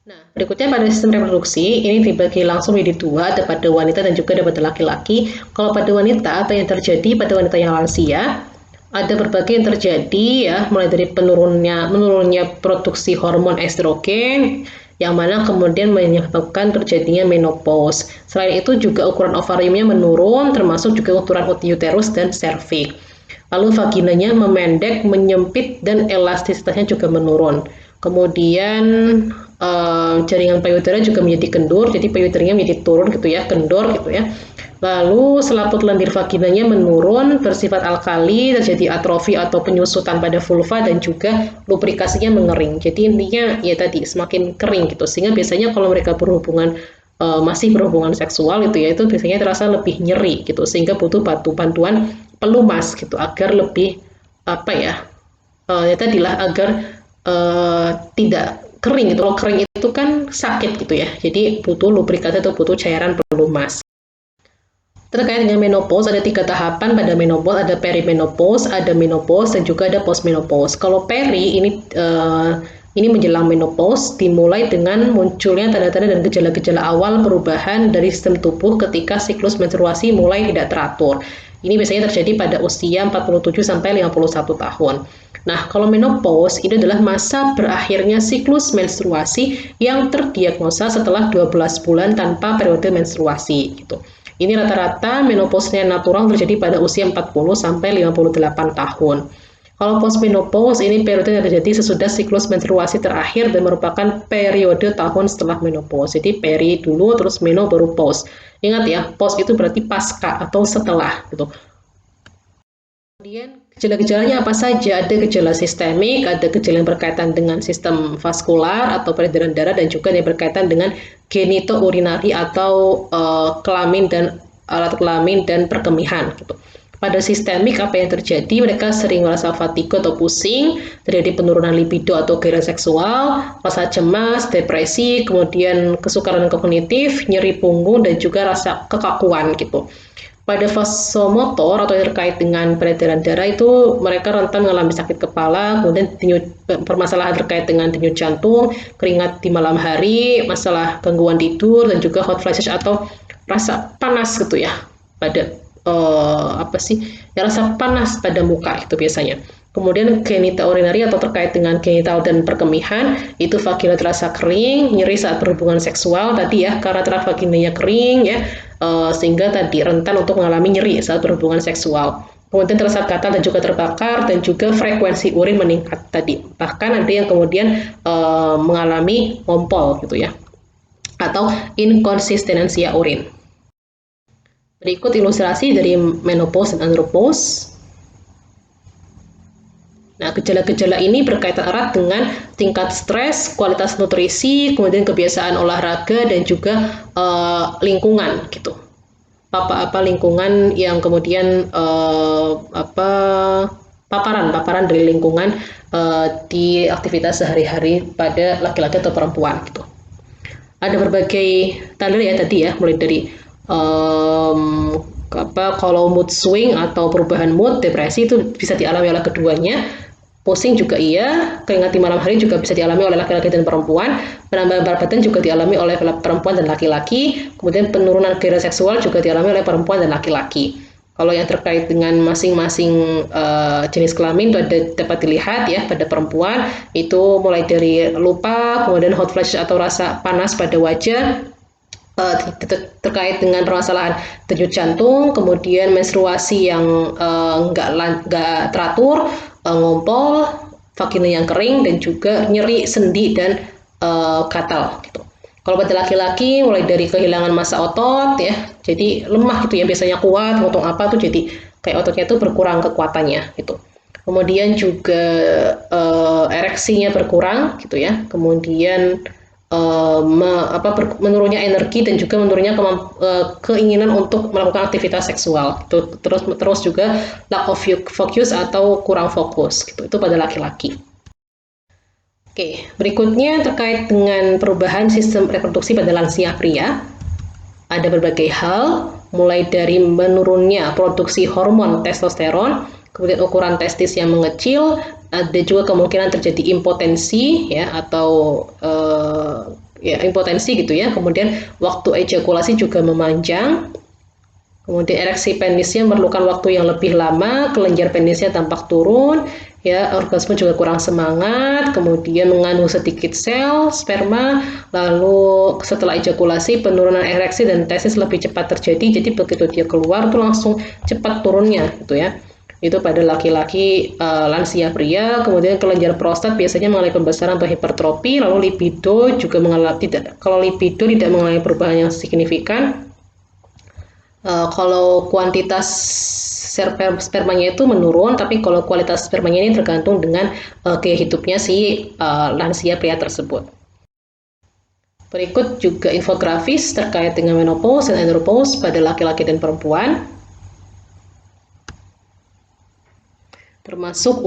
Nah, berikutnya pada sistem reproduksi, ini dibagi langsung menjadi dua, ada pada wanita dan juga ada pada laki-laki. Kalau pada wanita, apa yang terjadi pada wanita yang lansia? Ada berbagai yang terjadi ya, mulai dari menurunnya produksi hormon estrogen, yang mana kemudian menyebabkan terjadinya menopause. Selain itu juga ukuran ovariumnya menurun, termasuk juga ukuran uterus dan serviks. Lalu vaginanya memendek, menyempit, dan elastisitasnya juga menurun. Kemudian jaringan payudara juga menjadi kendur, jadi payudaranya menjadi turun gitu ya, kendor gitu ya. Lalu selaput lendir vaginanya menurun, bersifat alkali, terjadi atrofi atau penyusutan pada vulva dan juga lubrikasinya mengering. Jadi intinya ya tadi semakin kering gitu, sehingga biasanya kalau mereka berhubungan masih berhubungan seksual itu ya, itu biasanya terasa lebih nyeri gitu, sehingga butuh bantuan pelumas gitu agar lebih apa ya, ya tadilah agar tidak kering gitu. Kalau kering itu kan sakit gitu ya, jadi butuh lubrikasi atau butuh cairan pelumas. Terkait dengan menopause, ada 3 tahapan pada menopause, ada perimenopause, ada menopause, dan juga ada postmenopause. Kalau peri ini menjelang menopause, dimulai dengan munculnya tanda-tanda dan gejala-gejala awal perubahan dari sistem tubuh ketika siklus menstruasi mulai tidak teratur. Ini biasanya terjadi pada usia 47-51 tahun. Nah, kalau menopause ini adalah masa berakhirnya siklus menstruasi yang terdiagnosa setelah 12 bulan tanpa periode menstruasi gitu. Ini rata-rata menopausnya natural terjadi pada usia 40-58 tahun. Kalau postmenopause ini periode yang terjadi sesudah siklus menstruasi terakhir dan merupakan periode tahun setelah menopause. Jadi peri dulu terus meno baru pause. Ingat ya, pause itu berarti pasca atau setelah gitu. Kemudian Gejala-gejalanya apa saja? Ada gejala sistemik, ada gejala yang berkaitan dengan sistem vaskular atau peredaran darah, dan juga yang berkaitan dengan genitourinary atau kelamin dan alat kelamin dan perkemihan gitu. Pada sistemik apa yang terjadi? Mereka sering merasa fatigue atau pusing, terjadi penurunan libido atau gairah seksual, rasa cemas, depresi, kemudian kesukaran kognitif, nyeri punggung, dan juga rasa kekakuan gitu. Pada vasomotor atau yang terkait dengan peredaran darah itu mereka rentan mengalami sakit kepala, kemudian permasalahan terkait dengan denyut jantung, keringat di malam hari, masalah gangguan tidur, dan juga hot flashes atau rasa panas gitu ya pada rasa panas pada muka itu biasanya. Kemudian genitourinary atau terkait dengan genital dan perkemihan, itu vagina terasa kering, nyeri saat berhubungan seksual tadi ya, karena vaginanya kering ya, sehingga tadi rentan untuk mengalami nyeri saat berhubungan seksual. Kemudian terasa gatal dan juga terbakar, dan juga frekuensi urin meningkat tadi. Bahkan ada yang kemudian mengalami ngompol gitu ya, atau inkonsistensia urin. Berikut ilustrasi dari menopause dan andropause. Nah, gejala-gejala ini berkaitan erat dengan tingkat stres, kualitas nutrisi, kemudian kebiasaan olahraga, dan juga lingkungan gitu. Apa lingkungan yang kemudian paparan dari lingkungan di aktivitas sehari-hari pada laki-laki atau perempuan gitu. Ada berbagai tanda ya tadi ya, mulai dari kalau mood swing atau perubahan mood, depresi itu bisa dialami oleh keduanya. Pusing juga iya, keringat di malam hari juga bisa dialami oleh laki-laki dan perempuan, penambahan berat badan juga dialami oleh perempuan dan laki-laki, kemudian penurunan gairah seksual juga dialami oleh perempuan dan laki-laki. Kalau yang terkait dengan masing-masing jenis kelamin itu dapat dilihat ya, pada perempuan itu mulai dari lupa, kemudian hot flash atau rasa panas pada wajah, terkait dengan permasalahan denyut jantung, kemudian menstruasi yang nggak teratur, ngompol, vagina yang kering, dan juga nyeri sendi dan gatal gitu. Kalau pada laki-laki mulai dari kehilangan massa otot ya, jadi lemah gitu ya, biasanya kuat, motong apa tuh jadi kayak ototnya tuh berkurang kekuatannya gitu. Kemudian juga ereksinya berkurang gitu ya. Kemudian menurunnya energi dan juga menurunnya keinginan untuk melakukan aktivitas seksual. Terus juga lack of focus atau kurang fokus gitu. Itu pada laki-laki. Oke, berikutnya terkait dengan perubahan sistem reproduksi pada lansia pria. Ada berbagai hal, mulai dari menurunnya produksi hormon testosteron, kemudian ukuran testis yang mengecil, ada juga kemungkinan terjadi impotensi ya, atau impotensi gitu ya. Kemudian waktu ejakulasi juga memanjang. Kemudian ereksi penisnya memerlukan waktu yang lebih lama, kelenjar penisnya tampak turun, ya, orgasme juga kurang semangat, kemudian mengandung sedikit sel sperma, lalu setelah ejakulasi penurunan ereksi dan testis lebih cepat terjadi, jadi begitu dia keluar tuh langsung cepat turunnya gitu ya. Itu pada laki-laki lansia pria. Kemudian kelenjar prostat biasanya mengalami pembesaran atau hipertrofi, lalu libido juga kalau libido tidak mengalami perubahan yang signifikan. Kalau kuantitas spermanya itu menurun, tapi kalau kualitas spermanya ini tergantung dengan gaya hidupnya si lansia pria tersebut. Berikut juga infografis terkait dengan menopause dan andropause pada laki-laki dan perempuan, termasuk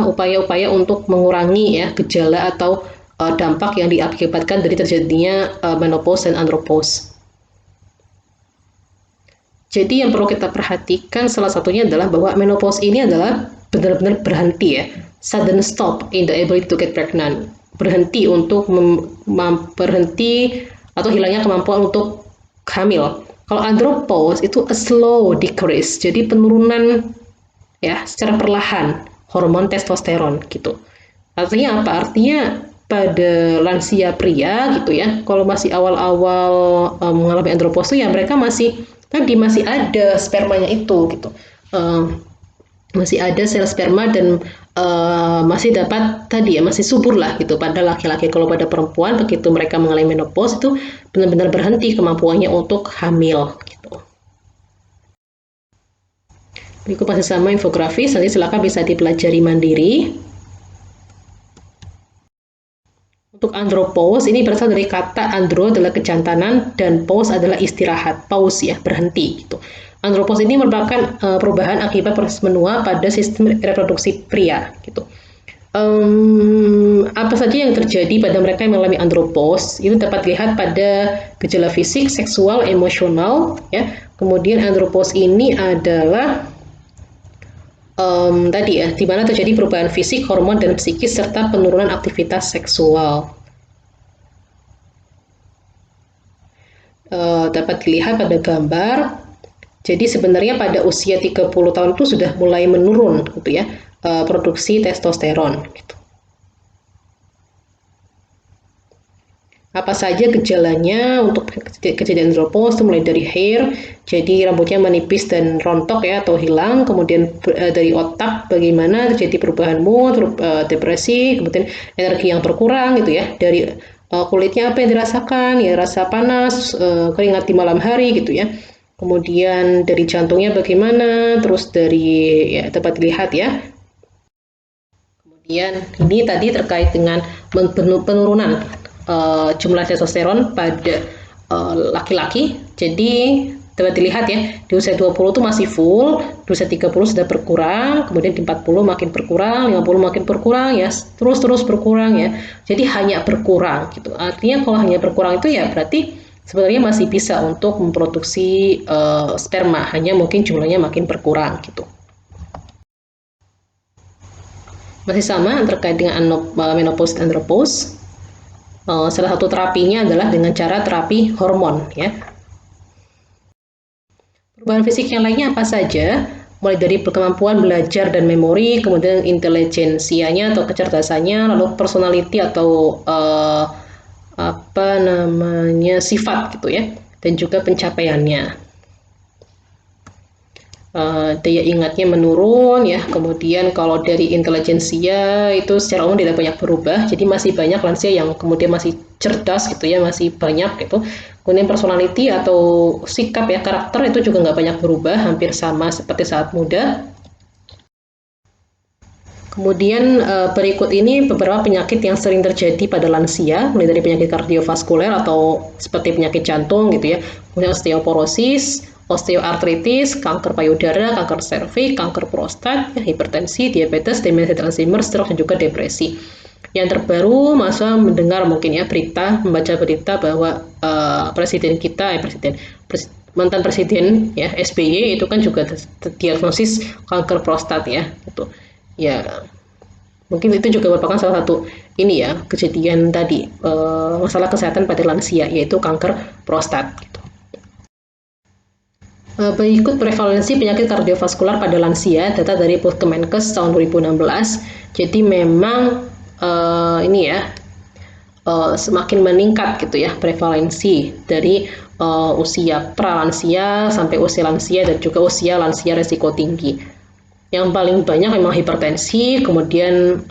upaya-upaya untuk mengurangi ya gejala atau dampak yang diakibatkan dari terjadinya menopause dan andropause. Jadi yang perlu kita perhatikan salah satunya adalah bahwa menopause ini adalah benar-benar berhenti ya, sudden stop in the ability to get pregnant, berhenti untuk berhenti atau hilangnya kemampuan untuk hamil. Kalau andropause itu a slow decrease, jadi penurunan ya secara perlahan hormon testosteron gitu. Artinya apa? Artinya pada lansia pria gitu ya, kalau masih awal-awal mengalami andropause ya mereka masih ada spermanya itu gitu, masih ada sel sperma dan masih dapat masih subur lah gitu pada laki-laki. Kalau pada perempuan begitu mereka mengalami menopause itu benar-benar berhenti kemampuannya untuk hamil gitu. Berikut masih sama infografis, nanti silakan bisa dipelajari mandiri. Untuk andropause ini berasal dari kata andro adalah kejantanan dan pause adalah istirahat, pause ya, berhenti gitu. Andropause ini merupakan perubahan akibat proses menua pada sistem reproduksi pria gitu. Apa saja yang terjadi pada mereka yang mengalami andropause itu dapat dilihat pada gejala fisik, seksual, emosional ya. Kemudian andropause ini adalah tadi ya, di mana terjadi perubahan fisik, hormon dan psikis serta penurunan aktivitas seksual. Dapat dilihat pada gambar. Jadi sebenarnya pada usia 30 tahun itu sudah mulai menurun gitu ya, produksi testosteron gitu. Apa saja gejalanya untuk kejadian andropause itu mulai dari hair, jadi rambutnya menipis dan rontok ya atau hilang, kemudian dari otak bagaimana terjadi perubahan mood, depresi, kemudian energi yang berkurang gitu ya, dari kulitnya apa yang dirasakan ya, rasa panas, keringat di malam hari gitu ya. Kemudian dari jantungnya bagaimana, terus dari ya dapat dilihat ya. Kemudian ini tadi terkait dengan penurunan jumlah testosteron pada laki-laki. Jadi dapat dilihat ya, di usia 20 itu masih full, di usia 30 sudah berkurang, kemudian di 40 makin berkurang, 50 makin berkurang ya, terus berkurang ya. Jadi hanya berkurang gitu. Artinya kalau hanya berkurang itu ya berarti sebenarnya masih bisa untuk memproduksi sperma, hanya mungkin jumlahnya makin berkurang gitu. Masih sama terkait dengan menopause dan andropause. Salah satu terapinya adalah dengan cara terapi hormon ya. Perubahan fisik yang lainnya apa saja? Mulai dari kemampuan belajar dan memori, kemudian intelijensianya atau kecerdasannya, lalu personality atau sifat gitu ya, dan juga pencapaiannya. Daya ingatnya menurun ya, kemudian kalau dari intelijensia itu secara umum tidak banyak berubah, jadi masih banyak lansia yang kemudian masih cerdas gitu ya, masih banyak gitu. Kemudian personality atau sikap ya, karakter itu juga nggak banyak berubah, hampir sama seperti saat muda. Kemudian berikut ini beberapa penyakit yang sering terjadi pada lansia, mulai dari penyakit kardiovaskuler atau seperti penyakit jantung gitu ya, kemudian osteoporosis, osteoartritis, kanker payudara, kanker serviks, kanker prostat, ya, hipertensi, diabetes, demensia Alzheimer, stroke dan juga depresi. Yang terbaru, masa mendengar mungkin ya membaca berita bahwa presiden kita, mantan presiden ya SBY itu kan juga terdiagnosis kanker prostat ya gitu. Ya, mungkin itu juga merupakan salah satu ini ya kejadian tadi masalah kesehatan pada lansia yaitu kanker prostat. Gitu. Berikut prevalensi penyakit kardiovaskular pada lansia, data dari Kemenkes tahun 2016. Jadi memang ini ya semakin meningkat gitu ya prevalensi dari usia pralansia sampai usia lansia dan juga usia lansia resiko tinggi. Yang paling banyak memang hipertensi, kemudian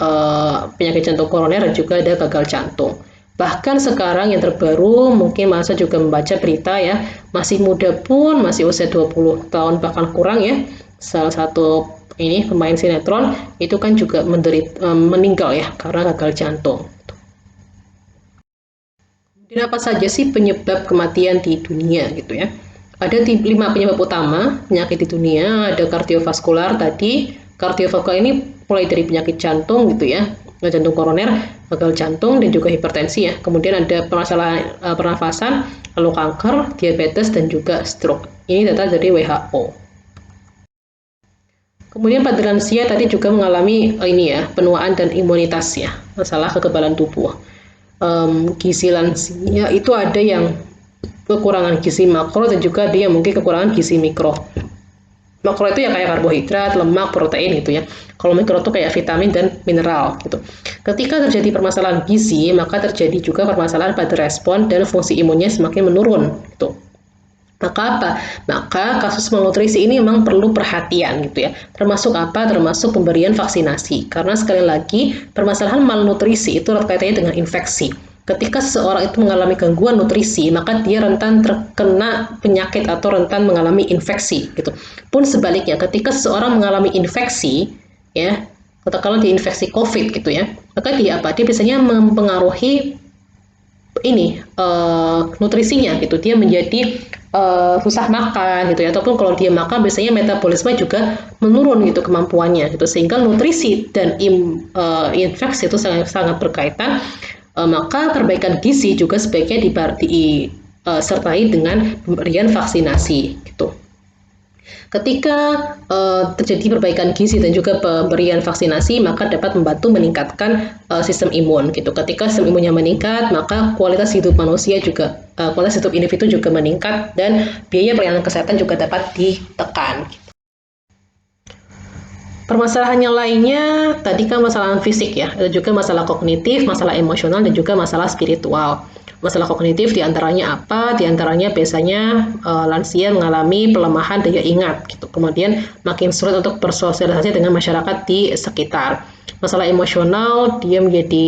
penyakit jantung koroner dan juga ada gagal jantung. Bahkan sekarang yang terbaru mungkin masa juga membaca berita ya, masih muda pun masih usia 20 tahun bahkan kurang ya. Salah satu ini pemain sinetron itu kan juga meninggal ya karena gagal jantung. Dan apa saja sih penyebab kematian di dunia gitu ya? Ada 5 penyebab utama penyakit di dunia, ada kardiovaskular tadi. Kardiovaskular ini mulai dari penyakit jantung gitu ya, jantung koroner, gagal jantung dan juga hipertensi ya. Kemudian ada permasalahan pernafasan, lalu kanker, diabetes dan juga stroke. Ini data dari WHO. Kemudian pada lansia tadi juga mengalami ini ya, penuaan dan imunitas ya, masalah kekebalan tubuh. Gizi lansia itu ada yang kekurangan gizi makro dan juga ada yang mungkin kekurangan gizi mikro. Makro itu ya kayak karbohidrat, lemak, protein gitu ya. Kalau mikro itu kayak vitamin dan mineral gitu. Ketika terjadi permasalahan gizi, maka terjadi juga permasalahan pada respon dan fungsi imunnya semakin menurun gitu. Maka apa? Maka kasus malnutrisi ini memang perlu perhatian gitu ya. Termasuk apa? Termasuk pemberian vaksinasi. Karena sekali lagi permasalahan malnutrisi itu kaitannya dengan infeksi. ketika seseorang itu mengalami gangguan nutrisi, maka dia rentan terkena penyakit atau rentan mengalami infeksi gitu. Pun sebaliknya, ketika seseorang mengalami infeksi, ya, katakanlah dia infeksi COVID gitu ya, maka dia apa? Dia biasanya mempengaruhi nutrisinya gitu. Dia menjadi susah makan gitu ya, ataupun kalau dia makan biasanya metabolisme juga menurun gitu kemampuannya gitu, sehingga nutrisi dan infeksi itu sangat berkaitan. Maka perbaikan gizi juga sebaiknya disertai dengan pemberian vaksinasi gitu. Ketika terjadi perbaikan gizi dan juga pemberian vaksinasi, maka dapat membantu meningkatkan sistem imun gitu. Ketika sistem imunnya meningkat, maka kualitas hidup kualitas hidup individu juga meningkat, dan biaya pelayanan kesehatan juga dapat ditekan. Permasalahannya lainnya, tadi kan masalah fisik ya, ada juga masalah kognitif, masalah emosional, dan juga masalah spiritual. Masalah kognitif diantaranya apa? Diantaranya biasanya lansia mengalami pelemahan daya ingat, gitu. Kemudian makin sulit untuk bersosialisasi dengan masyarakat di sekitar. Masalah emosional, dia menjadi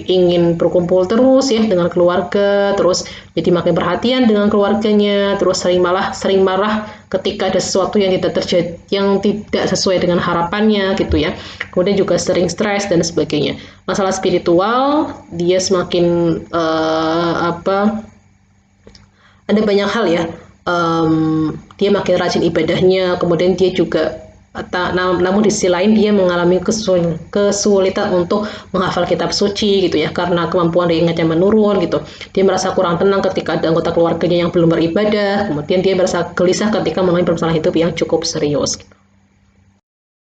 ingin berkumpul terus ya dengan keluarga, terus jadi makin perhatian dengan keluarganya, terus sering marah ketika ada sesuatu yang tidak sesuai dengan harapannya gitu ya. Kemudian juga sering stres dan sebagainya. Masalah spiritual, dia semakin ada banyak hal ya. Dia makin rajin ibadahnya, kemudian dia juga namun di sisi lain dia mengalami kesulitan untuk menghafal kitab suci gitu ya, karena kemampuan daya ingatnya menurun gitu. Dia merasa kurang tenang ketika ada anggota keluarganya yang belum beribadah, kemudian dia merasa gelisah ketika mengalami permasalahan hidup yang cukup serius.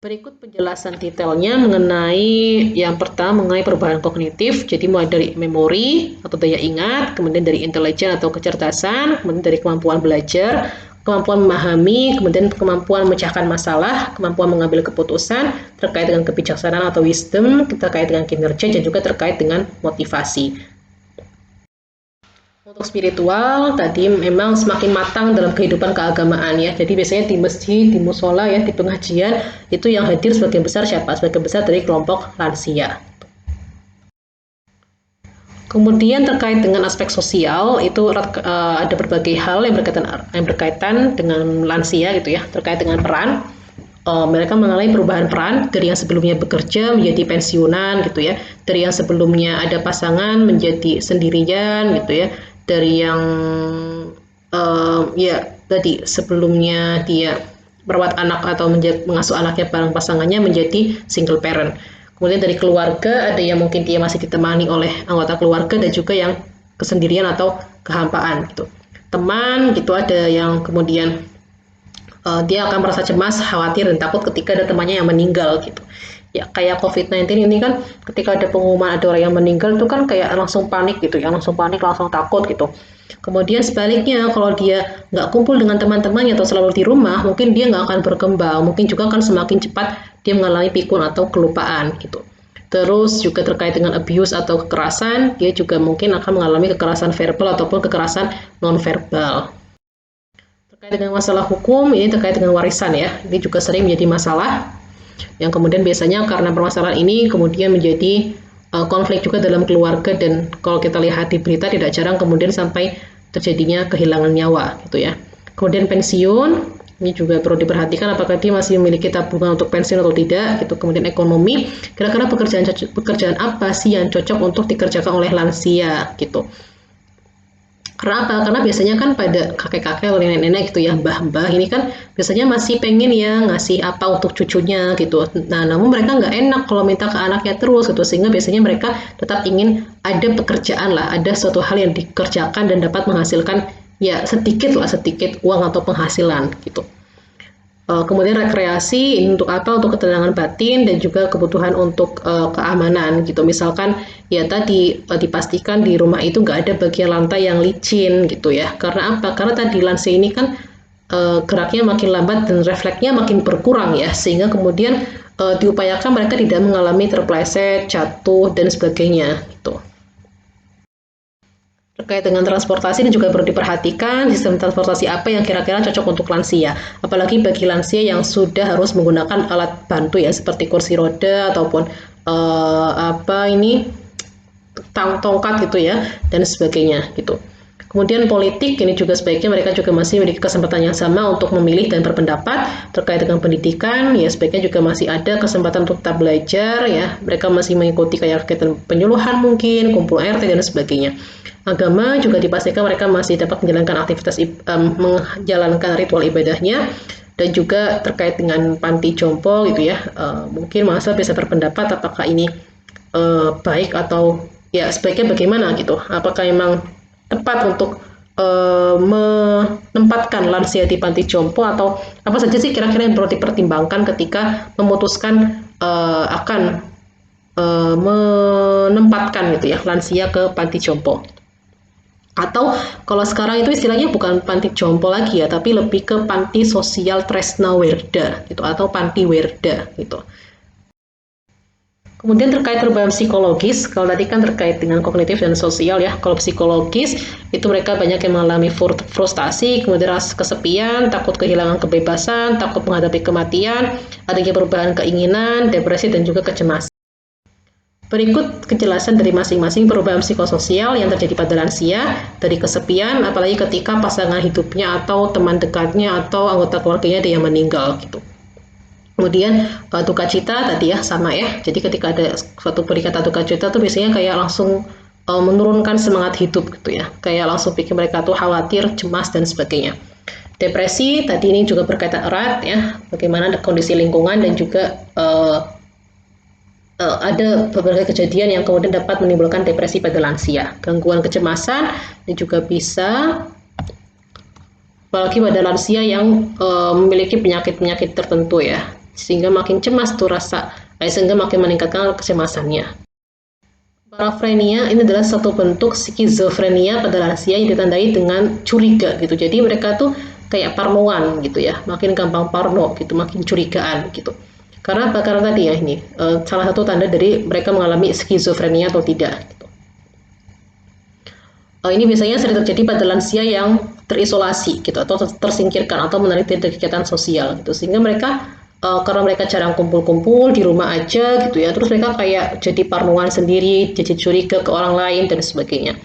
Berikut penjelasan detailnya mengenai yang pertama mengenai perubahan kognitif. Jadi mulai dari memori atau daya ingat, kemudian dari intelijen atau kecerdasan, kemudian dari kemampuan belajar, kemampuan memahami, kemudian kemampuan memecahkan masalah, kemampuan mengambil keputusan, terkait dengan kebijaksanaan atau wisdom, terkait dengan kinerja, dan juga terkait dengan motivasi. Untuk spiritual, tadi memang semakin matang dalam kehidupan keagamaan ya. Jadi biasanya di masjid, di musola ya, di pengajian, itu yang hadir sebagian besar siapa? Sebagian besar dari kelompok lansia. Kemudian terkait dengan aspek sosial, itu ada berbagai hal yang berkaitan dengan lansia gitu ya, terkait dengan peran. Mereka mengalami perubahan peran dari yang sebelumnya bekerja menjadi pensiunan gitu ya, dari yang sebelumnya ada pasangan menjadi sendirian gitu ya, dari yang tadi sebelumnya dia merawat anak atau mengasuh anaknya bareng pasangannya menjadi single parent. Kemudian dari keluarga, ada yang mungkin dia masih ditemani oleh anggota keluarga, dan juga yang kesendirian atau kehampaan gitu. Teman gitu, ada yang kemudian dia akan merasa cemas, khawatir, dan takut ketika ada temannya yang meninggal gitu. Ya kayak COVID-19 ini kan, ketika ada pengumuman ada orang yang meninggal itu kan kayak langsung panik gitu ya, langsung takut gitu. Kemudian sebaliknya, kalau dia nggak kumpul dengan teman-temannya atau selalu di rumah, mungkin dia nggak akan berkembang, mungkin juga akan semakin cepat dia mengalami pikun atau kelupaan gitu. Terus juga terkait dengan abuse atau kekerasan, dia juga mungkin akan mengalami kekerasan verbal ataupun kekerasan non-verbal. Terkait dengan masalah hukum, ini terkait dengan warisan ya, ini juga sering menjadi masalah, yang kemudian biasanya karena permasalahan ini kemudian menjadi konflik juga dalam keluarga, dan kalau kita lihat di berita tidak jarang kemudian sampai terjadinya kehilangan nyawa gitu ya. Kemudian pensiun, ini juga perlu diperhatikan apakah dia masih memiliki tabungan untuk pensiun atau tidak gitu. Kemudian ekonomi, kira-kira pekerjaan apa sih yang cocok untuk dikerjakan oleh lansia gitu. Karena apa? Karena biasanya kan pada kakek-kakek atau nenek-nenek gitu ya, mbah-mbah ini kan biasanya masih pengen ya ngasih apa untuk cucunya gitu. Nah, namun mereka nggak enak kalau minta ke anaknya terus gitu, sehingga biasanya mereka tetap ingin ada pekerjaan lah, ada suatu hal yang dikerjakan dan dapat menghasilkan ya sedikit uang atau penghasilan gitu. Kemudian rekreasi ini untuk apa? Untuk ketenangan batin dan juga kebutuhan untuk keamanan gitu. Misalkan ya tadi dipastikan di rumah itu nggak ada bagian lantai yang licin gitu ya. Karena apa? Karena tadi lansia ini kan geraknya makin lambat dan refleksnya makin berkurang ya, sehingga kemudian diupayakan mereka tidak mengalami terpleset, jatuh dan sebagainya gitu. Terkait dengan transportasi ini juga perlu diperhatikan sistem transportasi apa yang kira-kira cocok untuk lansia, apalagi bagi lansia yang sudah harus menggunakan alat bantu ya seperti kursi roda ataupun tongkat gitu ya, dan sebagainya gitu. Kemudian politik, ini juga sebaiknya mereka juga masih memiliki kesempatan yang sama untuk memilih dan berpendapat terkait dengan pendidikan, ya sebaiknya juga masih ada kesempatan untuk tetap belajar, ya mereka masih mengikuti kayak kegiatan penyuluhan mungkin, kumpul RT dan sebagainya. Agama juga dipastikan mereka masih dapat menjalankan aktivitas menjalankan ritual ibadahnya, dan juga terkait dengan panti jompo gitu ya, mungkin mahasiswa bisa berpendapat apakah ini baik atau ya sebaiknya bagaimana gitu, apakah memang tepat untuk menempatkan lansia di panti jompo, atau apa saja sih kira-kira yang perlu dipertimbangkan ketika memutuskan akan menempatkan gitu ya lansia ke panti jompo. Atau kalau sekarang itu istilahnya bukan panti jompo lagi ya, tapi lebih ke panti sosial Tresna Werda gitu, atau panti Werda gitu. Kemudian terkait perubahan psikologis, kalau tadi kan terkait dengan kognitif dan sosial ya, kalau psikologis itu mereka banyak yang mengalami frustasi, kemudian rasa kesepian, takut kehilangan kebebasan, takut menghadapi kematian, adanya perubahan keinginan, depresi, dan juga kecemasan. Berikut kejelasan dari masing-masing perubahan psikososial yang terjadi pada lansia, dari kesepian, apalagi ketika pasangan hidupnya atau teman dekatnya atau anggota keluarganya ada yang meninggal gitu. Kemudian duka cita tadi ya sama ya. Jadi ketika ada suatu perikatan duka cita tuh biasanya kayak langsung menurunkan semangat hidup gitu ya. Kayak langsung bikin mereka tuh khawatir, cemas dan sebagainya. Depresi tadi ini juga berkaitan erat ya. Bagaimana kondisi lingkungan dan juga ada beberapa kejadian yang kemudian dapat menimbulkan depresi pada lansia. Gangguan kecemasan dan juga bisa apalagi pada lansia yang memiliki penyakit-penyakit tertentu ya, sehingga makin cemas tuh sehingga makin meningkatkan kecemasannya. Parafrenia ini adalah satu bentuk skizofrenia pada lansia yang ditandai dengan curiga gitu. Jadi mereka tuh kayak parnoan gitu ya, makin gampang parno gitu, makin curigaan gitu. Karena apa? Karena tadi ya ini salah satu tanda dari mereka mengalami skizofrenia atau tidak gitu. Ini biasanya sering terjadi pada lansia yang terisolasi gitu, atau tersingkirkan atau meneliti kegiatan sosial gitu, sehingga mereka karena mereka jarang kumpul-kumpul di rumah aja gitu ya, terus mereka kayak jadi parnoan sendiri, jadi curiga ke orang lain dan sebagainya.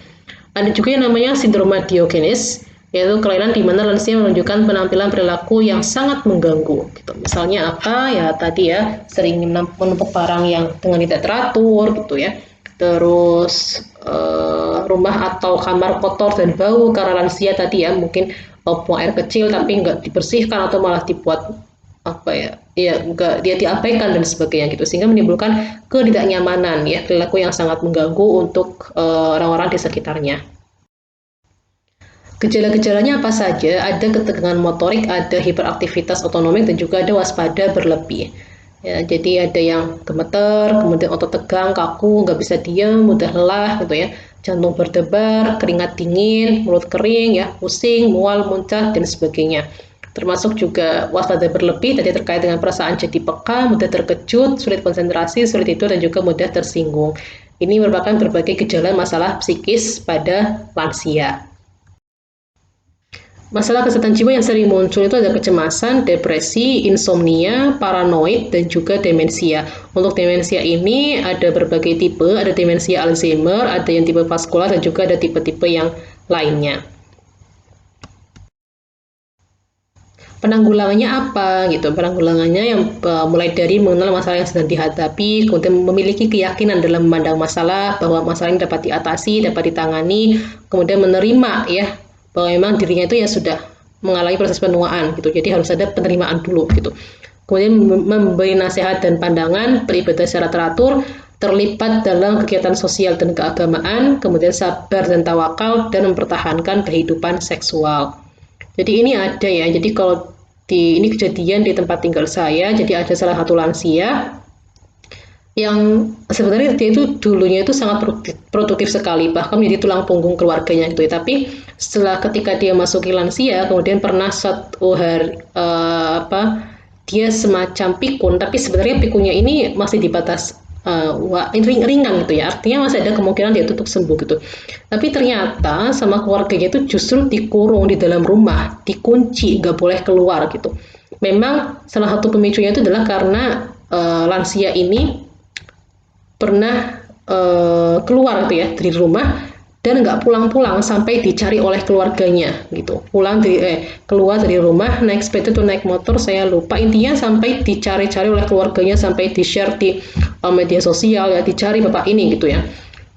Ada juga yang namanya sindroma Diogenes, yaitu kelainan di mana lansia menunjukkan penampilan perilaku yang sangat mengganggu gitu. Misalnya apa ya, tadi ya sering menumpuk barang yang dengan tidak teratur gitu ya, terus rumah atau kamar kotor dan bau karena lansia tadi ya, mungkin buang air kecil tapi nggak dibersihkan atau malah dibuat nggak dia diabaikan dan sebagainya gitu, sehingga menimbulkan ketidaknyamanan ya, perilaku yang sangat mengganggu untuk orang-orang di sekitarnya. Gejala-gejalanya apa saja? Ada ketegangan motorik, ada hiperaktivitas otonomik, dan juga ada waspada berlebih. Ya, jadi ada yang gemeter, kemudian otot tegang, kaku, nggak bisa diam, mudah lelah gitu ya, jantung berdebar, keringat dingin, mulut kering ya, pusing, mual, muntah dan sebagainya. Termasuk juga waspada berlebih tadi terkait dengan perasaan jadi peka, mudah terkejut, sulit konsentrasi, sulit tidur, dan juga mudah tersinggung. Ini merupakan berbagai gejala masalah psikis pada lansia. Masalah kesehatan jiwa yang sering muncul itu ada kecemasan, depresi, insomnia, paranoid, dan juga demensia. Untuk demensia ini ada berbagai tipe, ada demensia Alzheimer, ada yang tipe vaskular, dan juga ada tipe-tipe yang lainnya. Penanggulangannya apa gitu? Penanggulangannya yang mulai dari mengenal masalah yang sedang dihadapi, kemudian memiliki keyakinan dalam memandang masalah, bahwa masalah ini dapat diatasi, dapat ditangani, kemudian menerima ya, bahwa memang dirinya itu ya sudah mengalami proses penuaan gitu, jadi harus ada penerimaan dulu gitu. Kemudian memberi nasihat dan pandangan, beribadah secara teratur, terlibat dalam kegiatan sosial dan keagamaan, kemudian sabar dan tawakal, dan mempertahankan kehidupan seksual. Jadi ini ada ya, jadi kalau ini kejadian di tempat tinggal saya, jadi ada salah satu lansia yang sebenarnya dia itu dulunya itu sangat produktif sekali, bahkan menjadi tulang punggung keluarganya gitu ya. Tapi setelah ketika dia masuk lansia, kemudian pernah suatu hari dia semacam pikun, tapi sebenarnya pikunnya ini masih di batas ringan gitu ya, artinya masih ada kemungkinan dia untuk sembuh gitu. Tapi ternyata sama keluarganya itu justru dikurung di dalam rumah, dikunci, nggak boleh keluar gitu. Memang salah satu pemicunya itu adalah karena lansia ini pernah keluar gitu ya dari rumah dan nggak pulang-pulang sampai dicari oleh keluarganya gitu. Keluar dari rumah, naik sepeda atau naik motor, saya lupa, intinya sampai dicari-cari oleh keluarganya, sampai di-share di media sosial ya, dicari bapak ini gitu ya.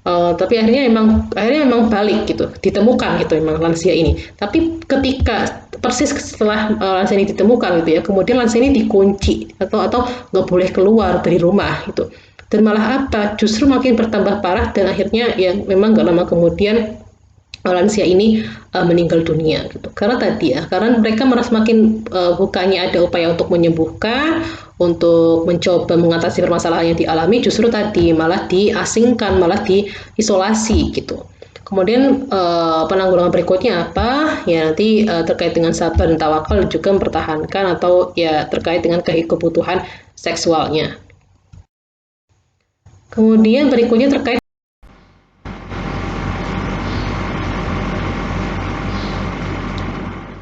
Tapi akhirnya memang balik gitu, ditemukan gitu memang lansia ini. Tapi ketika persis setelah lansia ini ditemukan gitu ya, kemudian lansia ini dikunci atau nggak boleh keluar dari rumah gitu. Dan malah apa? Justru makin bertambah parah dan akhirnya ya memang gak lama kemudian lansia ini meninggal dunia gitu. Karena mereka merasa makin bukannya ada upaya untuk menyembuhkan, untuk mencoba mengatasi permasalahan yang dialami, justru tadi malah diasingkan, malah diisolasi gitu. Kemudian penanggulangan berikutnya apa? Ya nanti terkait dengan sabar dan tawakal, juga mempertahankan atau ya terkait dengan kebutuhan seksualnya. Kemudian berikutnya terkait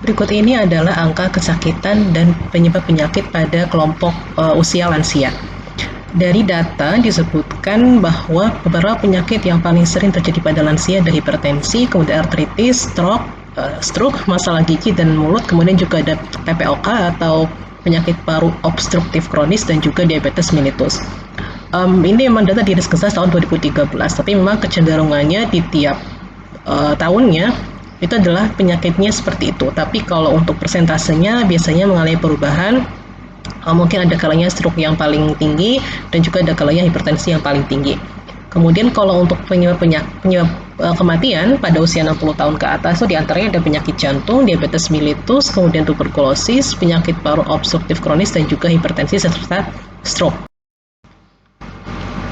berikut ini adalah angka kesakitan dan penyebab penyakit pada kelompok usia lansia. Dari data disebutkan bahwa beberapa penyakit yang paling sering terjadi pada lansia ada hipertensi, kemudian artritis, stroke, masalah gigi dan mulut, kemudian juga ada PPOK atau penyakit paru obstruktif kronis dan juga diabetes mellitus. Ini memang data di Riskesdas tahun 2013, tapi memang kecenderungannya di tiap tahunnya itu adalah penyakitnya seperti itu. Tapi kalau untuk persentasenya biasanya mengalami perubahan, mungkin ada kalanya stroke yang paling tinggi dan juga ada kalanya hipertensi yang paling tinggi. Kemudian kalau untuk penyebab kematian pada usia 60 tahun ke atas itu diantaranya ada penyakit jantung, diabetes mellitus, kemudian tuberkulosis, penyakit paru obstruktif kronis dan juga hipertensi serta stroke.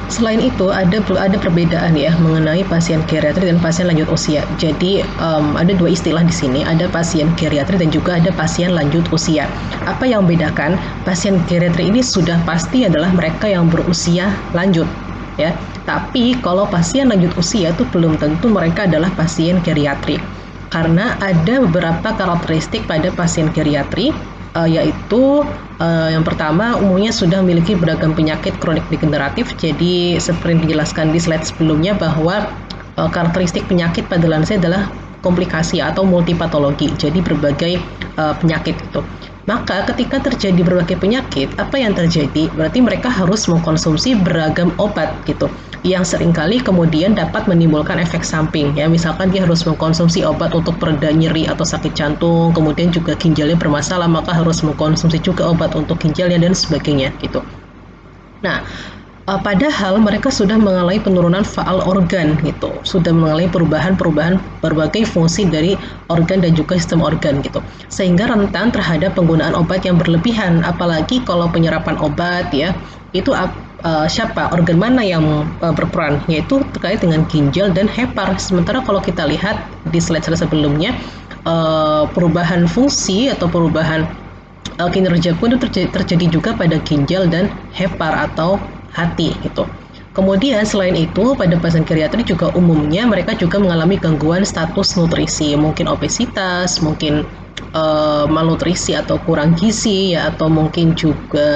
Selain itu ada perbedaan ya mengenai pasien geriatri dan pasien lanjut usia. Jadi ada dua istilah di sini, ada pasien geriatri dan juga ada pasien lanjut usia. Apa yang membedakan? Pasien geriatri ini sudah pasti adalah mereka yang berusia lanjut ya. Tapi kalau pasien lanjut usia itu belum tentu mereka adalah pasien geriatri. Karena ada beberapa karakteristik pada pasien geriatri, yaitu yang pertama umumnya sudah memiliki beragam penyakit kronik degeneratif. Jadi seperti dijelaskan di slide sebelumnya bahwa karakteristik penyakit pada lansia adalah komplikasi atau multipatologi, jadi berbagai penyakit itu. Maka ketika terjadi berbagai penyakit, apa yang terjadi? Berarti mereka harus mengkonsumsi beragam obat gitu, yang seringkali kemudian dapat menimbulkan efek samping ya. Misalkan dia harus mengkonsumsi obat untuk pereda nyeri atau sakit jantung, kemudian juga ginjalnya bermasalah, maka harus mengkonsumsi juga obat untuk ginjalnya dan sebagainya gitu. Nah, padahal mereka sudah mengalami penurunan faal organ gitu, sudah mengalami perubahan berbagai fungsi dari organ dan juga sistem organ gitu, sehingga rentan terhadap penggunaan obat yang berlebihan. Apalagi kalau penyerapan obat ya, itu siapa, organ mana yang berperan, yaitu terkait dengan ginjal dan hepar. Sementara kalau kita lihat di slide sebelumnya, perubahan fungsi atau perubahan kinerja pun itu terjadi juga pada ginjal dan hepar atau hati gitu. Kemudian selain itu pada pasien geriatri juga umumnya mereka juga mengalami gangguan status nutrisi, mungkin obesitas, mungkin malnutrisi atau kurang gizi ya, atau mungkin juga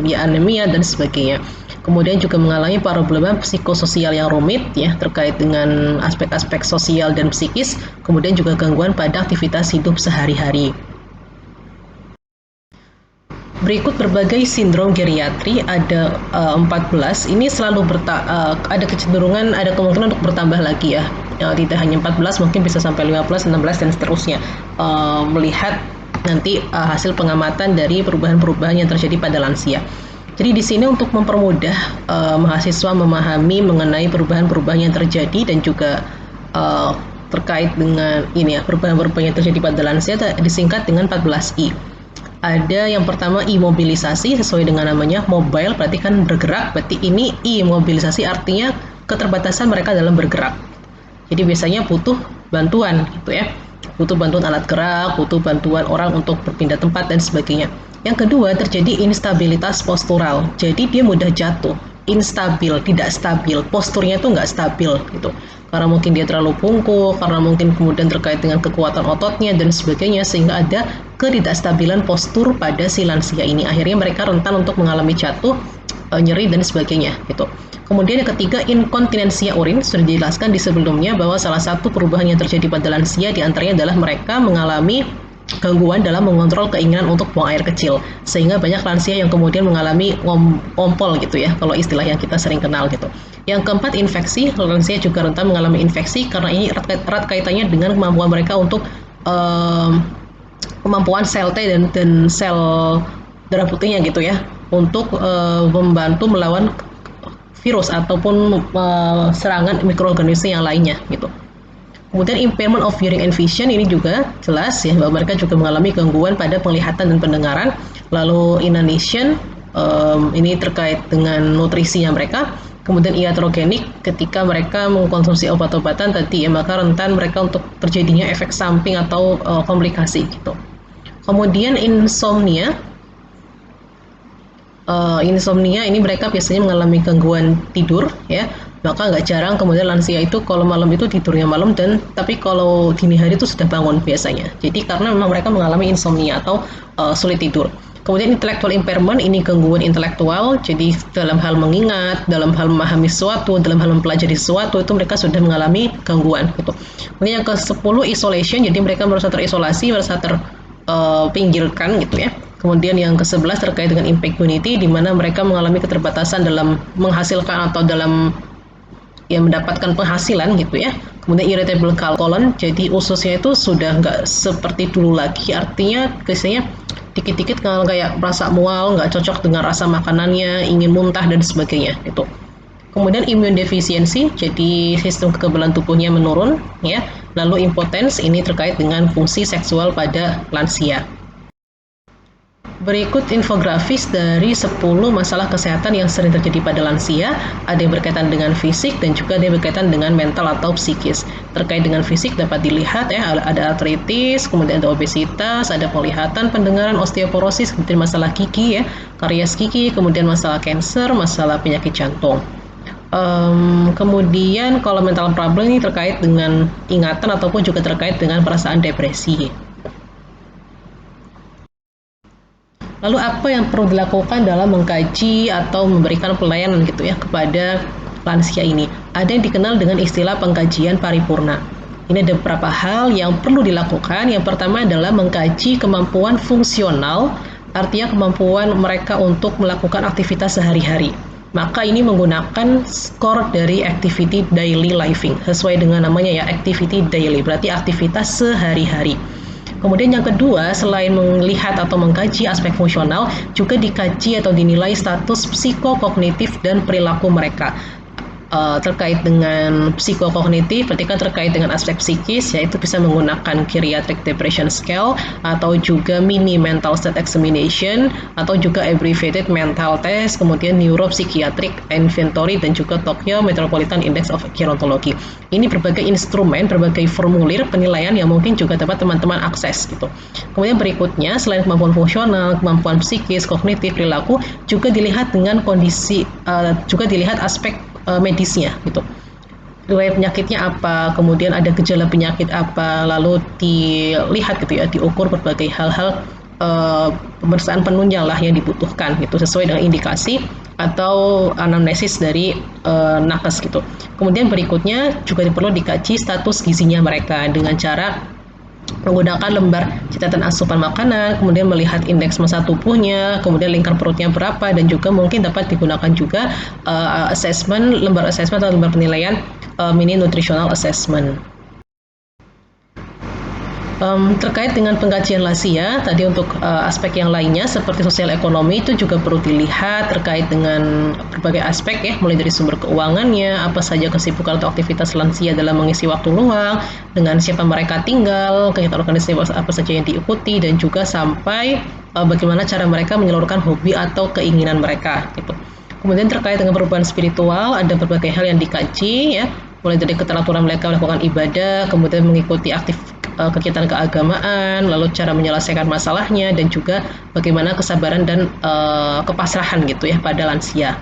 ya anemia dan sebagainya. Kemudian juga mengalami problema psikososial yang rumit ya, terkait dengan aspek-aspek sosial dan psikis, kemudian juga gangguan pada aktivitas hidup sehari-hari. Berikut berbagai sindrom geriatri, ada 14. Ini selalu ada kecenderungan, ada kemungkinan untuk bertambah lagi ya. Tidak hanya 14, mungkin bisa sampai 15, 16 dan seterusnya. Melihat nanti hasil pengamatan dari perubahan-perubahan yang terjadi pada lansia. Jadi di sini untuk mempermudah mahasiswa memahami mengenai perubahan-perubahan yang terjadi dan juga terkait dengan ini ya, perubahan-perubahan yang terjadi pada lansia disingkat dengan 14I. Ada yang pertama imobilisasi, sesuai dengan namanya, mobile berarti kan bergerak, berarti ini imobilisasi artinya keterbatasan mereka dalam bergerak. Jadi biasanya butuh bantuan gitu ya, butuh bantuan alat gerak, butuh bantuan orang untuk berpindah tempat dan sebagainya. Yang kedua terjadi instabilitas postural, jadi dia mudah jatuh, instabil, tidak stabil, posturnya itu nggak stabil gitu. Karena mungkin dia terlalu bungkuk, karena mungkin kemudian terkait dengan kekuatan ototnya dan sebagainya, sehingga ada ketidakstabilan postur pada si lansia ini. Akhirnya mereka rentan untuk mengalami jatuh nyeri dan sebagainya gitu. Kemudian yang ketiga, inkontinensia urin. Sudah dijelaskan di sebelumnya bahwa salah satu perubahan yang terjadi pada lansia diantaranya adalah mereka mengalami gangguan dalam mengontrol keinginan untuk buang air kecil, sehingga banyak lansia yang kemudian mengalami ngompol gitu ya, kalau istilah yang kita sering kenal gitu. Yang keempat, infeksi. Lansia juga rentan mengalami infeksi karena ini erat kaitannya dengan kemampuan mereka untuk kemampuan sel T dan sel darah putihnya gitu ya, untuk membantu melawan virus ataupun serangan mikroorganisme yang lainnya gitu. Kemudian impairment of hearing and vision, ini juga jelas ya bahwa mereka juga mengalami gangguan pada penglihatan dan pendengaran. Lalu inanition, ini terkait dengan nutrisinya mereka. Kemudian iatrogenik, ketika mereka mengkonsumsi obat-obatan tadi ya, maka rentan mereka untuk terjadinya efek samping atau komplikasi gitu. Kemudian insomnia. Insomnia ini mereka biasanya mengalami gangguan tidur ya, maka nggak jarang kemudian lansia itu kalau malam itu tidurnya malam, tapi kalau dini hari itu sudah bangun biasanya. Jadi karena memang mereka mengalami insomnia atau sulit tidur. Kemudian intellectual impairment, ini gangguan intelektual, jadi dalam hal mengingat, dalam hal memahami sesuatu, dalam hal mempelajari sesuatu, itu mereka sudah mengalami gangguan gitu. Kemudian yang ke-10 isolation, jadi mereka merasa terisolasi, merasa terpinggirkan gitu ya. Kemudian yang ke-11 terkait dengan impecunity, di mana mereka mengalami keterbatasan dalam menghasilkan atau dalam ya mendapatkan penghasilan gitu ya. Kemudian irritable colon, jadi ususnya itu sudah nggak seperti dulu lagi, artinya biasanya dikit-dikit kalau kayak merasa mual, nggak cocok dengan rasa makanannya, ingin muntah dan sebagainya gitu. Kemudian immune deficiency, jadi sistem kekebalan tubuhnya menurun ya. Lalu impotence, ini terkait dengan fungsi seksual pada lansia. Berikut infografis dari 10 masalah kesehatan yang sering terjadi pada lansia. Ada yang berkaitan dengan fisik dan juga ada yang berkaitan dengan mental atau psikis. Terkait dengan fisik dapat dilihat ya, ada artritis, kemudian ada obesitas, ada penglihatan, pendengaran, osteoporosis, kemudian masalah gigi ya, karies gigi, kemudian masalah kanker, masalah penyakit jantung. Kemudian kalau mental problem ini terkait dengan ingatan ataupun juga terkait dengan perasaan depresi. Lalu apa yang perlu dilakukan dalam mengkaji atau memberikan pelayanan gitu ya kepada lansia ini? Ada yang dikenal dengan istilah pengkajian paripurna. Ini ada beberapa hal yang perlu dilakukan. Yang pertama adalah mengkaji kemampuan fungsional, artinya kemampuan mereka untuk melakukan aktivitas sehari-hari. Maka ini menggunakan skor dari activity daily living, sesuai dengan namanya ya, activity daily, berarti aktivitas sehari-hari. Kemudian yang kedua, selain melihat atau mengkaji aspek fungsional, juga dikaji atau dinilai status psikokognitif dan perilaku mereka. Terkait dengan psikokognitif, berarti kan terkait dengan aspek psikis, yaitu bisa menggunakan Geriatric Depression Scale, atau juga Mini Mental State Examination, atau juga Abbreviated Mental Test, kemudian Neuropsychiatric Inventory, dan juga Tokyo Metropolitan Index of Gerontology. Ini berbagai instrumen, berbagai formulir penilaian yang mungkin juga dapat teman-teman akses gitu. Kemudian berikutnya, selain kemampuan fungsional, kemampuan psikis, kognitif, perilaku, juga dilihat dengan kondisi, juga dilihat aspek medisnya gitu. Riwayat penyakitnya apa, kemudian ada gejala penyakit apa, lalu dilihat gitu ya, diukur berbagai hal-hal pemeriksaan penunjang lah yang dibutuhkan gitu, sesuai dengan indikasi atau anamnesis dari nakes gitu. Kemudian berikutnya juga perlu dikaji status gizinya mereka dengan cara menggunakan lembar catatan asupan makanan, kemudian melihat indeks massa tubuhnya, kemudian lingkar perutnya berapa, dan juga mungkin dapat digunakan juga lembar assessment atau lembar penilaian mini nutritional assessment. Terkait dengan pengkajian lansia, tadi untuk aspek yang lainnya seperti sosial ekonomi itu juga perlu dilihat terkait dengan berbagai aspek ya, mulai dari sumber keuangannya, apa saja kesibukan atau aktivitas lansia dalam mengisi waktu luang, dengan siapa mereka tinggal, kegiatan organisasi apa saja yang diikuti, dan juga sampai bagaimana cara mereka menyalurkan hobi atau keinginan mereka gitu. Kemudian terkait dengan perubahan spiritual, ada berbagai hal yang dikaji ya, mulai dari keteraturan mereka melakukan ibadah, kemudian mengikuti kegiatan keagamaan, lalu cara menyelesaikan masalahnya, dan juga bagaimana kesabaran dan kepasrahan gitu ya pada lansia.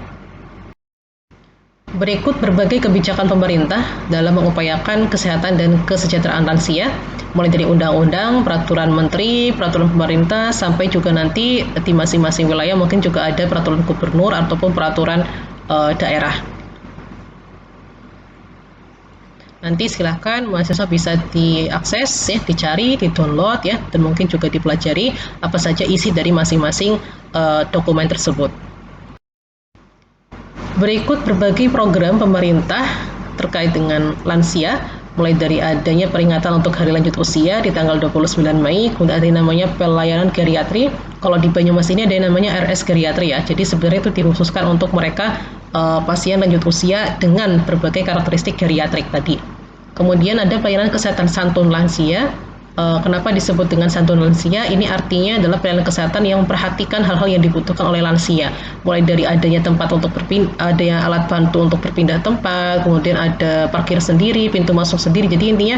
Berikut berbagai kebijakan pemerintah dalam mengupayakan kesehatan dan kesejahteraan lansia, mulai dari undang-undang, peraturan menteri, peraturan pemerintah, sampai juga nanti di masing-masing wilayah mungkin juga ada peraturan gubernur ataupun peraturan daerah. Nanti silahkan mahasiswa bisa diakses, ya, dicari, di-download, ya, dan mungkin juga dipelajari apa saja isi dari masing-masing dokumen tersebut. Berikut berbagai program pemerintah terkait dengan lansia, mulai dari adanya peringatan untuk hari lanjut usia di tanggal 29 Mei, kemudian ada yang namanya pelayanan geriatri. Kalau di Banyumas ini ada yang namanya RS geriatri, ya. Jadi sebenarnya itu dikhususkan untuk mereka pasien lanjut usia dengan berbagai karakteristik geriatrik tadi. Kemudian ada pelayanan kesehatan santun lansia. Kenapa disebut dengan santun lansia? Ini artinya adalah pelayanan kesehatan yang memperhatikan hal-hal yang dibutuhkan oleh lansia, mulai dari adanya tempat untuk adanya alat bantu untuk berpindah tempat, kemudian ada parkir sendiri, pintu masuk sendiri. Jadi intinya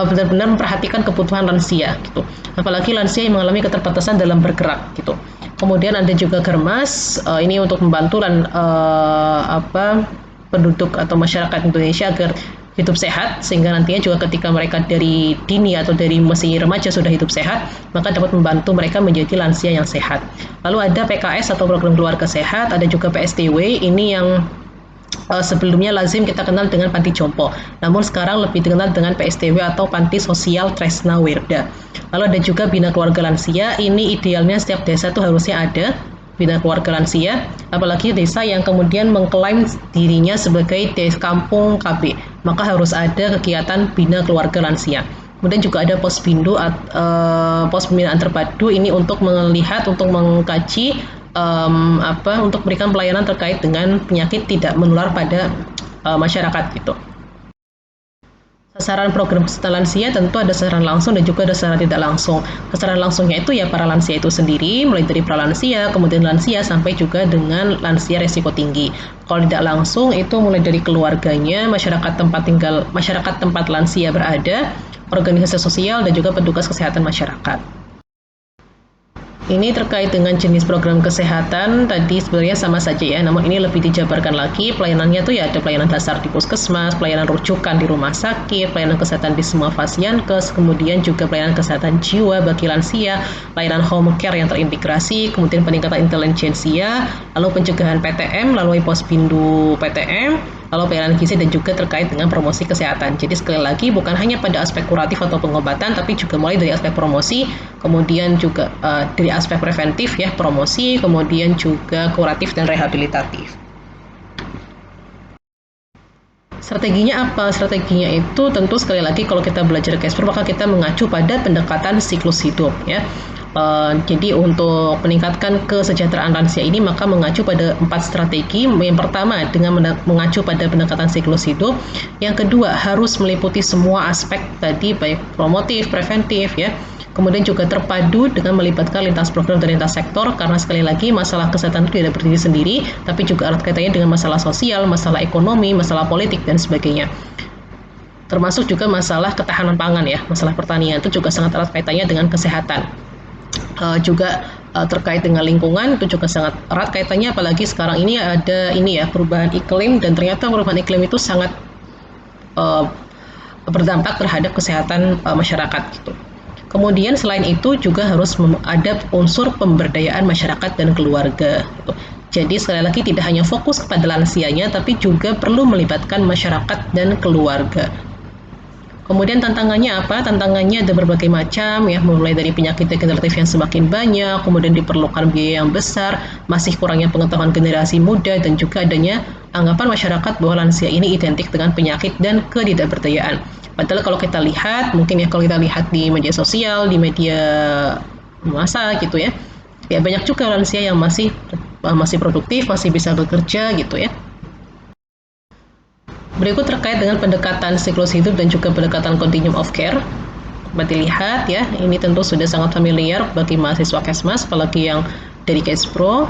benar-benar memperhatikan kebutuhan lansia gitu. Apalagi lansia yang mengalami keterbatasan dalam bergerak gitu. Kemudian ada juga Germas, ini untuk membantu penduduk atau masyarakat Indonesia agar hidup sehat, sehingga nantinya juga ketika mereka dari dini atau dari masih remaja sudah hidup sehat, maka dapat membantu mereka menjadi lansia yang sehat. Lalu ada PKS atau program keluarga sehat, ada juga PSTW, ini yang sebelumnya lazim kita kenal dengan panti jompo, namun sekarang lebih dikenal dengan PSTW atau Panti Sosial Tresna Wirda. Lalu ada juga Bina Keluarga Lansia, ini idealnya setiap desa tuh harusnya ada Bina Keluarga Lansia, apalagi desa yang kemudian mengklaim dirinya sebagai desa kampung KB, maka harus ada kegiatan Bina Keluarga Lansia. Kemudian juga ada Posbindu, pos pembinaan terpadu, ini untuk melihat, untuk mengkaji untuk memberikan pelayanan terkait dengan penyakit tidak menular pada masyarakat gitu. Sasaran program kesehatan lansia tentu ada sasaran langsung dan juga ada sasaran tidak langsung. Sasaran langsungnya itu ya para lansia itu sendiri, mulai dari pralansia, kemudian lansia, sampai juga dengan lansia resiko tinggi. Kalau tidak langsung itu mulai dari keluarganya, masyarakat tempat lansia berada, organisasi sosial, dan juga petugas kesehatan masyarakat. Ini terkait dengan jenis program kesehatan, tadi sebenarnya sama saja ya, namun ini lebih dijabarkan lagi. Pelayanannya tuh ya ada pelayanan dasar di puskesmas, pelayanan rujukan di rumah sakit, pelayanan kesehatan di semua Fasiankes, kemudian juga pelayanan kesehatan jiwa bagi lansia, pelayanan home care yang terintegrasi, kemudian peningkatan intelijensia, lalu pencegahan PTM melalui Posbindu PTM, lalu pelayanan gizi, dan juga terkait dengan promosi kesehatan. Jadi sekali lagi bukan hanya pada aspek kuratif atau pengobatan, tapi juga mulai dari aspek promosi, kemudian juga dari aspek preventif ya, promosi, kemudian juga kuratif dan rehabilitatif. Strateginya apa? Strateginya itu tentu sekali lagi kalau kita belajar Casper maka kita mengacu pada pendekatan siklus hidup ya. Jadi untuk meningkatkan kesejahteraan lansia ini maka mengacu pada 4 strategi. Yang pertama dengan mengacu pada pendekatan siklus hidup. Yang kedua harus meliputi semua aspek tadi, baik promotif, preventif ya. Kemudian juga terpadu dengan melibatkan lintas program dan lintas sektor, karena sekali lagi masalah kesehatan itu tidak berdiri sendiri, tapi juga erat kaitannya dengan masalah sosial, masalah ekonomi, masalah politik dan sebagainya. Termasuk juga masalah ketahanan pangan ya, masalah pertanian itu juga sangat erat kaitannya dengan kesehatan. Terkait dengan lingkungan itu juga sangat erat kaitannya, apalagi sekarang ini ada perubahan iklim, dan ternyata perubahan iklim itu sangat berdampak terhadap kesehatan masyarakat gitu. Kemudian selain itu juga harus ada unsur pemberdayaan masyarakat dan keluarga gitu. Jadi sekali lagi tidak hanya fokus kepada lansianya, tapi juga perlu melibatkan masyarakat dan keluarga. Kemudian tantangannya apa? Tantangannya ada berbagai macam ya, mulai dari penyakit degeneratif yang semakin banyak, kemudian diperlukan biaya yang besar, masih kurangnya pengetahuan generasi muda, dan juga adanya anggapan masyarakat bahwa lansia ini identik dengan penyakit dan ketidakberdayaan. Padahal kalau kita lihat, kalau kita lihat di media sosial, di media massa gitu ya banyak juga lansia yang masih produktif, masih bisa bekerja gitu ya. Berikut terkait dengan pendekatan siklus hidup dan juga pendekatan continuum of care. Dapat dilihat ya, ini tentu sudah sangat familiar bagi mahasiswa Kesmas, apalagi yang dari Kespro.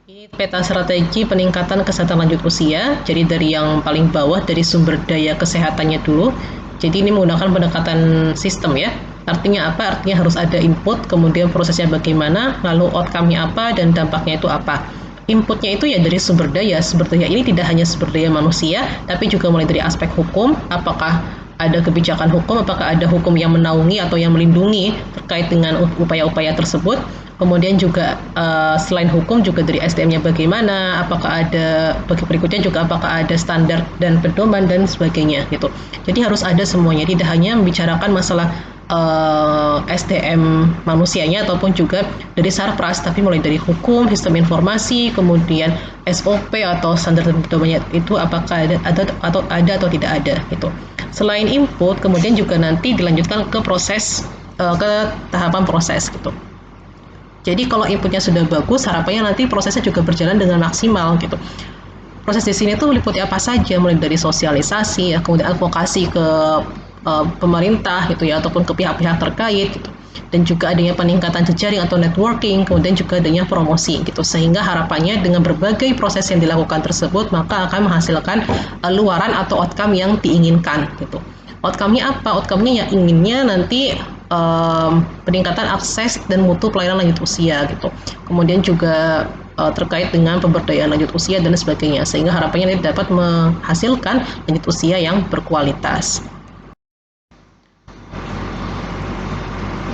Ini peta strategi peningkatan kesehatan lanjut usia. Jadi dari yang paling bawah, dari sumber daya kesehatannya dulu. Jadi ini menggunakan pendekatan sistem ya. Artinya apa? Artinya harus ada input, kemudian prosesnya bagaimana, lalu outcome-nya apa, dan dampaknya itu apa. Inputnya itu ya dari sumber daya. Sumber daya ini tidak hanya sumber daya manusia, tapi juga mulai dari aspek hukum, apakah ada kebijakan hukum, apakah ada hukum yang menaungi atau yang melindungi terkait dengan upaya-upaya tersebut. Kemudian juga selain hukum juga dari SDM-nya bagaimana, apakah ada berikutnya juga apakah ada standar dan pedoman dan sebagainya gitu. Jadi harus ada semuanya, tidak hanya membicarakan masalah SDM manusianya ataupun juga dari sarpras, tapi mulai dari hukum, sistem informasi, kemudian SOP atau standar dan pedomannya itu apakah ada atau tidak ada gitu. Selain input, kemudian juga nanti dilanjutkan ke proses ke tahapan proses gitu. Jadi kalau inputnya sudah bagus, harapannya nanti prosesnya juga berjalan dengan maksimal gitu. Proses di sini tuh meliputi apa saja, mulai dari sosialisasi, ya, kemudian advokasi ke pemerintah gitu ya, ataupun ke pihak-pihak terkait gitu. Dan juga adanya peningkatan jejaring atau networking, kemudian juga adanya promosi gitu. Sehingga harapannya dengan berbagai proses yang dilakukan tersebut, maka akan menghasilkan luaran atau outcome yang diinginkan gitu. Outcome-nya apa? Outcome-nya yang inginnya nanti peningkatan akses dan mutu pelayanan lanjut usia gitu. Kemudian juga terkait dengan pemberdayaan lanjut usia dan sebagainya, sehingga harapannya dapat menghasilkan lanjut usia yang berkualitas.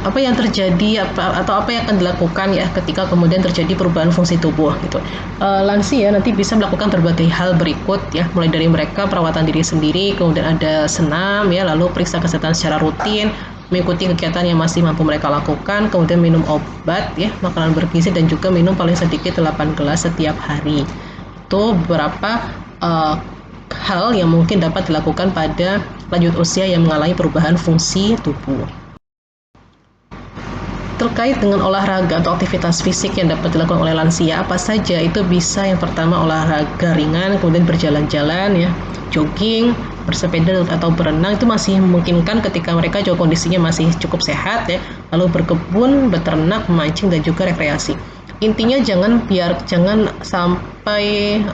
Apa yang terjadi atau apa yang akan dilakukan ya ketika kemudian terjadi perubahan fungsi tubuh gitu. Lansia nanti bisa melakukan berbagai hal berikut ya, mulai dari mereka perawatan diri sendiri, kemudian ada senam ya, lalu periksa kesehatan secara rutin, mengikuti kegiatan yang masih mampu mereka lakukan, kemudian minum obat ya, makanan bergizi, dan juga minum paling sedikit 8 gelas setiap hari. Itu beberapa hal yang mungkin dapat dilakukan pada lanjut usia yang mengalami perubahan fungsi tubuh. Terkait dengan olahraga atau aktivitas fisik yang dapat dilakukan oleh lansia, apa saja? Itu bisa yang pertama olahraga ringan, kemudian berjalan-jalan ya, jogging, bersepeda atau berenang, itu masih memungkinkan ketika mereka juga kondisinya masih cukup sehat ya. Lalu berkebun, beternak, memancing, dan juga rekreasi. Intinya jangan sampai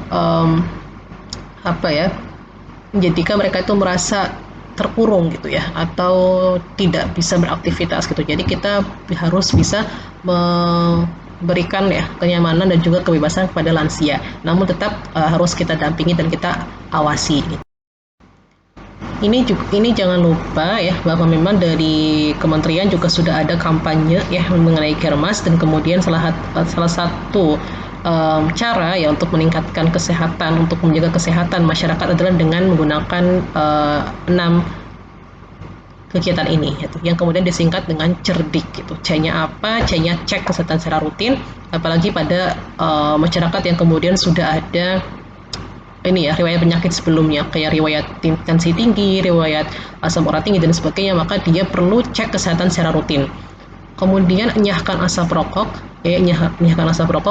menjadikan mereka itu merasa terkurung gitu ya, atau tidak bisa beraktivitas gitu. Jadi kita harus bisa memberikan ya kenyamanan dan juga kebebasan kepada lansia, namun tetap harus kita dampingi dan kita awasi gitu. Ini jangan lupa ya bahwa memang dari kementerian juga sudah ada kampanye ya mengenai Kermas, dan kemudian salah satu cara ya untuk meningkatkan kesehatan, untuk menjaga kesehatan masyarakat adalah dengan menggunakan 6 kegiatan ini gitu, yang kemudian disingkat dengan cerdik gitu. C-nya apa? C-nya cek kesehatan secara rutin, apalagi pada masyarakat yang kemudian sudah ada riwayat penyakit sebelumnya, kayak riwayat tensi tinggi, riwayat asam urat tinggi dan sebagainya, maka dia perlu cek kesehatan secara rutin. Kemudian enyahkan asap rokok,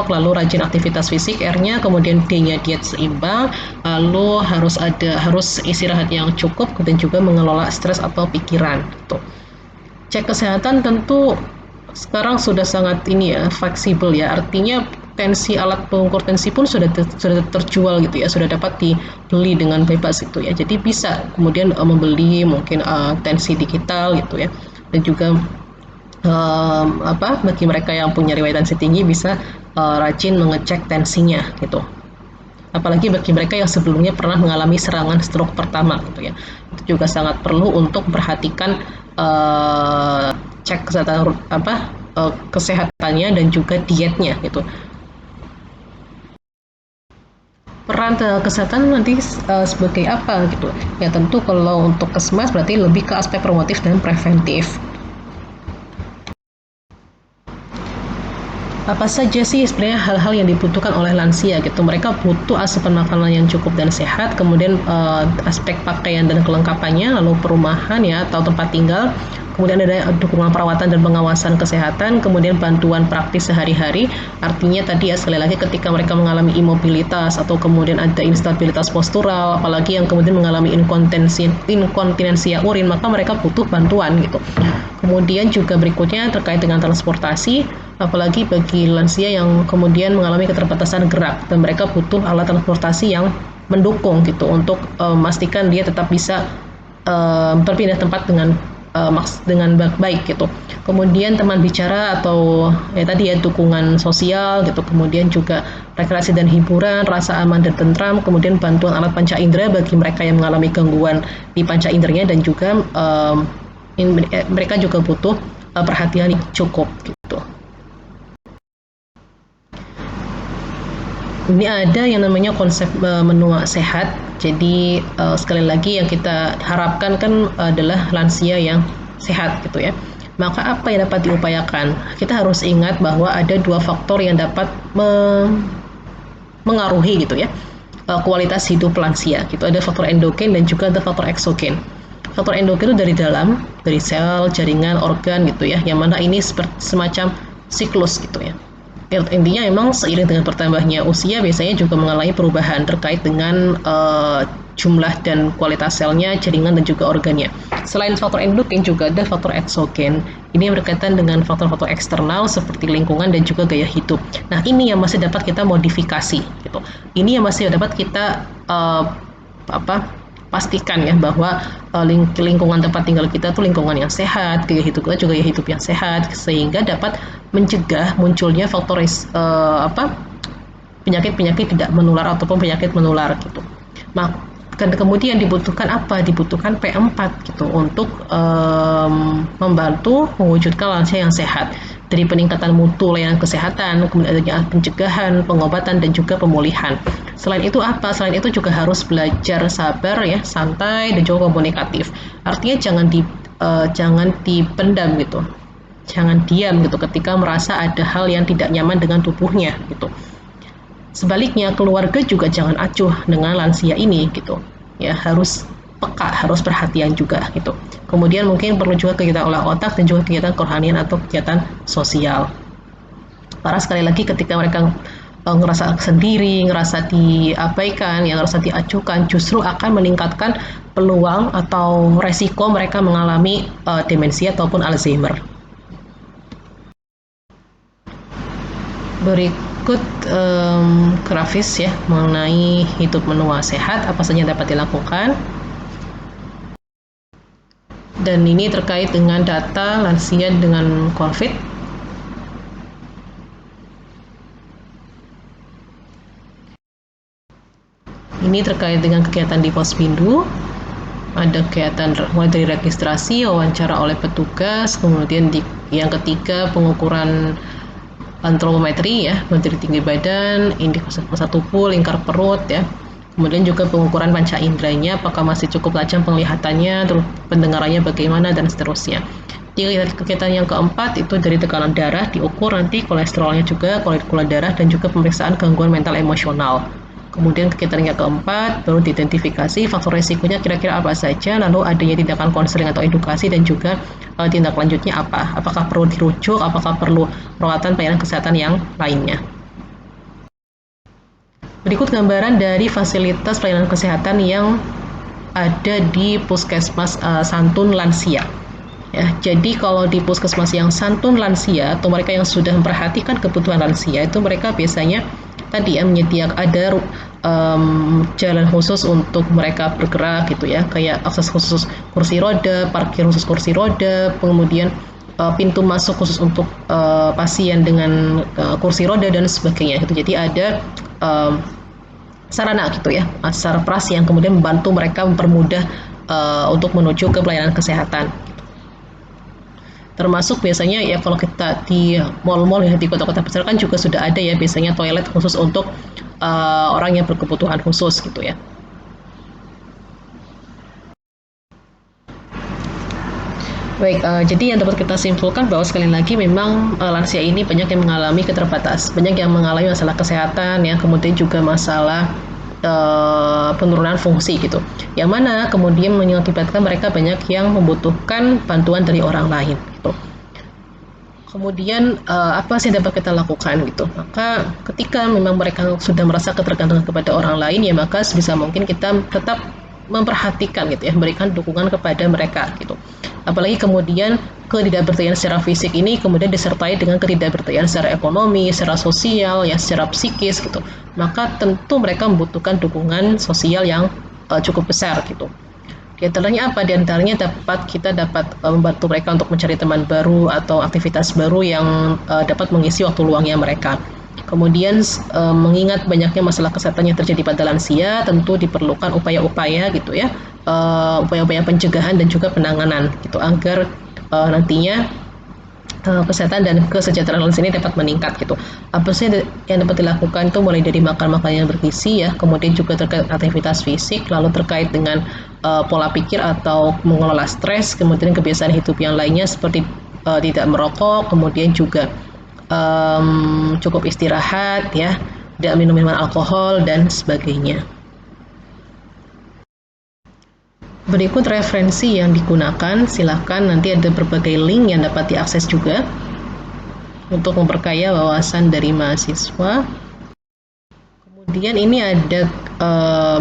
lalu rajin aktivitas fisik, R-nya, kemudian D-nya diet seimbang, lalu harus istirahat yang cukup, dan juga mengelola stres atau pikiran. Tuh. Cek kesehatan tentu sekarang sudah sangat fleksibel ya, artinya alat pengukur tensi pun sudah terjual gitu ya, sudah dapat dibeli dengan bebas gitu ya. Jadi bisa kemudian membeli mungkin tensi digital gitu ya, dan juga bagi mereka yang punya riwayat tensi tinggi bisa rajin mengecek tensinya gitu. Apalagi bagi mereka yang sebelumnya pernah mengalami serangan stroke pertama gitu ya, itu juga sangat perlu untuk memperhatikan cek kesehatan kesehatannya dan juga dietnya gitu. Peran kesehatan nanti sebagai apa gitu ya, tentu kalau untuk Kesmas berarti lebih ke aspek promotif dan preventif. Apa saja sih sebenarnya hal-hal yang dibutuhkan oleh lansia gitu? Mereka butuh asupan makanan yang cukup dan sehat, kemudian aspek pakaian dan kelengkapannya, lalu perumahan ya atau tempat tinggal, kemudian ada dukungan perawatan dan pengawasan kesehatan, kemudian bantuan praktis sehari-hari. Artinya tadi ya, sekali lagi ketika mereka mengalami imobilitas atau kemudian ada instabilitas postural, apalagi yang kemudian mengalami inkontinensia urin, maka mereka butuh bantuan gitu. Kemudian juga berikutnya terkait dengan transportasi, apalagi bagi lansia yang kemudian mengalami keterbatasan gerak, dan mereka butuh alat transportasi yang mendukung gitu untuk memastikan dia tetap bisa berpindah tempat dengan dengan baik gitu. Kemudian teman bicara atau ya tadi ya dukungan sosial gitu. Kemudian juga rekreasi dan hiburan, rasa aman dan tentram. Kemudian bantuan alat panca indera bagi mereka yang mengalami gangguan di panca inderanya, dan juga mereka juga butuh perhatian yang cukup gitu. Ini ada yang namanya konsep menua sehat. Jadi sekali lagi yang kita harapkan kan adalah lansia yang sehat gitu ya. Maka apa yang dapat diupayakan? Kita harus ingat bahwa ada dua faktor yang dapat mengaruhi gitu ya kualitas hidup lansia. Gitu. Ada faktor endogen dan juga ada faktor eksogen. Faktor endogen itu dari dalam, dari sel, jaringan, organ gitu ya. Yang mana ini semacam siklus gitu ya. Intinya memang seiring dengan bertambahnya usia biasanya juga mengalami perubahan terkait dengan jumlah dan kualitas selnya, jaringan dan juga organnya. Selain faktor endogen juga ada faktor eksogen. Ini berkaitan dengan faktor-faktor eksternal seperti lingkungan dan juga gaya hidup. Nah, ini yang masih dapat kita modifikasi gitu. Ini yang masih dapat kita pastikan ya bahwa lingkungan tempat tinggal kita tuh lingkungan yang sehat, gaya hidup kita juga gaya hidup yang sehat, sehingga dapat mencegah munculnya faktor penyakit-penyakit tidak menular ataupun penyakit menular gitu. Kemudian dibutuhkan apa? Dibutuhkan P4 gitu untuk membantu mewujudkan lansia yang sehat. Dari peningkatan mutu layanan kesehatan, kemudian adanya pencegahan, pengobatan, dan juga pemulihan. Selain itu apa? Selain itu juga harus belajar sabar ya, santai, dan juga komunikatif. Artinya jangan dipendam gitu. Jangan diam gitu ketika merasa ada hal yang tidak nyaman dengan tubuhnya gitu. Sebaliknya, keluarga juga jangan acuh dengan lansia ini gitu. Ya, harus peka, harus perhatian juga gitu. Kemudian mungkin perlu juga kegiatan olah otak dan juga kegiatan kerohanian atau kegiatan sosial. Karena sekali lagi ketika mereka ngerasa sendiri, ngerasa diabaikan, yang ngerasa diacuhkan, justru akan meningkatkan peluang atau resiko mereka mengalami demensia ataupun Alzheimer. Berikut grafis ya mengenai hidup menua sehat, apa saja yang dapat dilakukan. Dan ini terkait dengan data lansia dengan COVID. Ini terkait dengan kegiatan di Pospindu. Ada kegiatan mulai dari registrasi, wawancara oleh petugas, kemudian yang ketiga pengukuran antropometri ya, materi tinggi badan, indeks massa tubuh, lingkar perut ya. Kemudian juga pengukuran panca inderanya, apakah masih cukup tajam penglihatannya, terus pendengarannya bagaimana, dan seterusnya. Kegiatan yang keempat itu dari tekanan darah, diukur nanti kolesterolnya juga, gula darah, dan juga pemeriksaan gangguan mental emosional. Kemudian kegiatan yang keempat baru diidentifikasi faktor resikonya kira-kira apa saja, lalu adanya tindakan konseling atau edukasi, dan juga tindak lanjutnya apa. Apakah perlu dirujuk, apakah perlu perawatan pelayanan kesehatan yang lainnya. Berikut gambaran dari fasilitas pelayanan kesehatan yang ada di Puskesmas Santun Lansia. Ya, jadi kalau di Puskesmas yang Santun Lansia atau mereka yang sudah memperhatikan kebutuhan lansia itu mereka biasanya tadi ya menyediakan ada jalan khusus untuk mereka bergerak gitu ya, kayak akses khusus kursi roda, parkir khusus kursi roda, kemudian pintu masuk khusus untuk pasien dengan kursi roda dan sebagainya gitu. Jadi ada sarana gitu ya, sarpras yang kemudian membantu mereka mempermudah untuk menuju ke pelayanan kesehatan. Termasuk biasanya ya kalau kita di mal-mal ya, di kota-kota besar kan juga sudah ada ya biasanya toilet khusus untuk orang yang berkebutuhan khusus gitu ya. Baik, jadi yang dapat kita simpulkan bahwa sekali lagi memang lansia ini banyak yang mengalami keterbatasan, banyak yang mengalami masalah kesehatan ya, kemudian juga masalah penurunan fungsi gitu. Yang mana kemudian mengakibatkan mereka banyak yang membutuhkan bantuan dari orang lain gitu. Kemudian apa sih yang dapat kita lakukan gitu? Maka ketika memang mereka sudah merasa ketergantungan kepada orang lain ya, maka sebisa mungkin kita tetap memperhatikan gitu ya, memberikan dukungan kepada mereka gitu. Apalagi kemudian ketidakberdayaan secara fisik ini kemudian disertai dengan ketidakberdayaan secara ekonomi, secara sosial, ya secara psikis gitu. Maka tentu mereka membutuhkan dukungan sosial yang cukup besar gitu. Di antaranya apa? Di antaranya kita dapat membantu mereka untuk mencari teman baru atau aktivitas baru yang dapat mengisi waktu luangnya mereka. Kemudian mengingat banyaknya masalah kesehatan yang terjadi pada lansia, tentu diperlukan upaya-upaya gitu ya, upaya-upaya pencegahan dan juga penanganan gitu agar nantinya kesehatan dan kesejahteraan lansia ini dapat meningkat gitu. Apa sih yang dapat dilakukan itu mulai dari makan makanan yang bergizi ya, kemudian juga terkait aktivitas fisik, lalu terkait dengan pola pikir atau mengelola stres, kemudian kebiasaan hidup yang lainnya seperti tidak merokok, kemudian juga cukup istirahat ya, tidak minum minuman alkohol dan sebagainya. Berikut referensi yang digunakan, silakan nanti ada berbagai link yang dapat diakses juga untuk memperkaya wawasan dari mahasiswa. Kemudian ini ada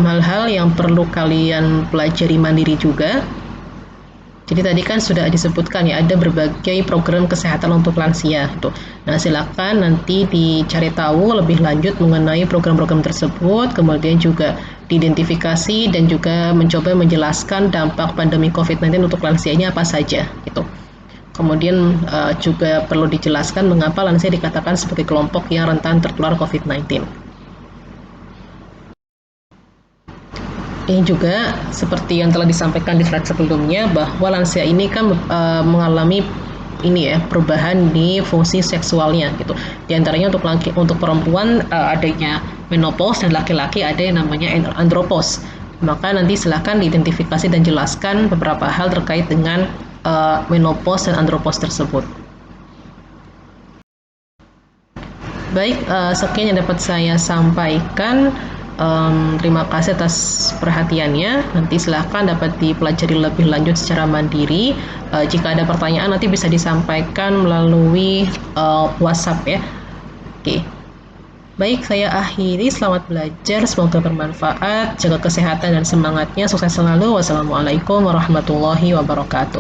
hal-hal yang perlu kalian pelajari mandiri juga. Jadi tadi kan sudah disebutkan ya, ada berbagai program kesehatan untuk lansia gitu. Nah, silakan nanti dicari tahu lebih lanjut mengenai program-program tersebut, kemudian juga diidentifikasi dan juga mencoba menjelaskan dampak pandemi COVID-19 untuk lansianya apa saja gitu. Kemudian juga perlu dijelaskan mengapa lansia dikatakan sebagai kelompok yang rentan tertular COVID-19. Ini juga seperti yang telah disampaikan di slide sebelumnya bahwa lansia ini kan mengalami ini ya, perubahan di fungsi seksualnya gitu. Di antaranya untuk perempuan adanya menopause dan laki-laki ada yang namanya andropause. Maka nanti silakan diidentifikasi dan jelaskan beberapa hal terkait dengan menopause dan andropause tersebut. Baik, sekian yang dapat saya sampaikan. Terima kasih atas perhatiannya. Nanti silahkan dapat dipelajari lebih lanjut secara mandiri. Jika ada pertanyaan nanti bisa disampaikan melalui WhatsApp ya. Oke. Baik, saya akhiri. Selamat belajar, semoga bermanfaat. Jaga kesehatan dan semangatnya. Sukses selalu. Wassalamualaikum warahmatullahi wabarakatuh.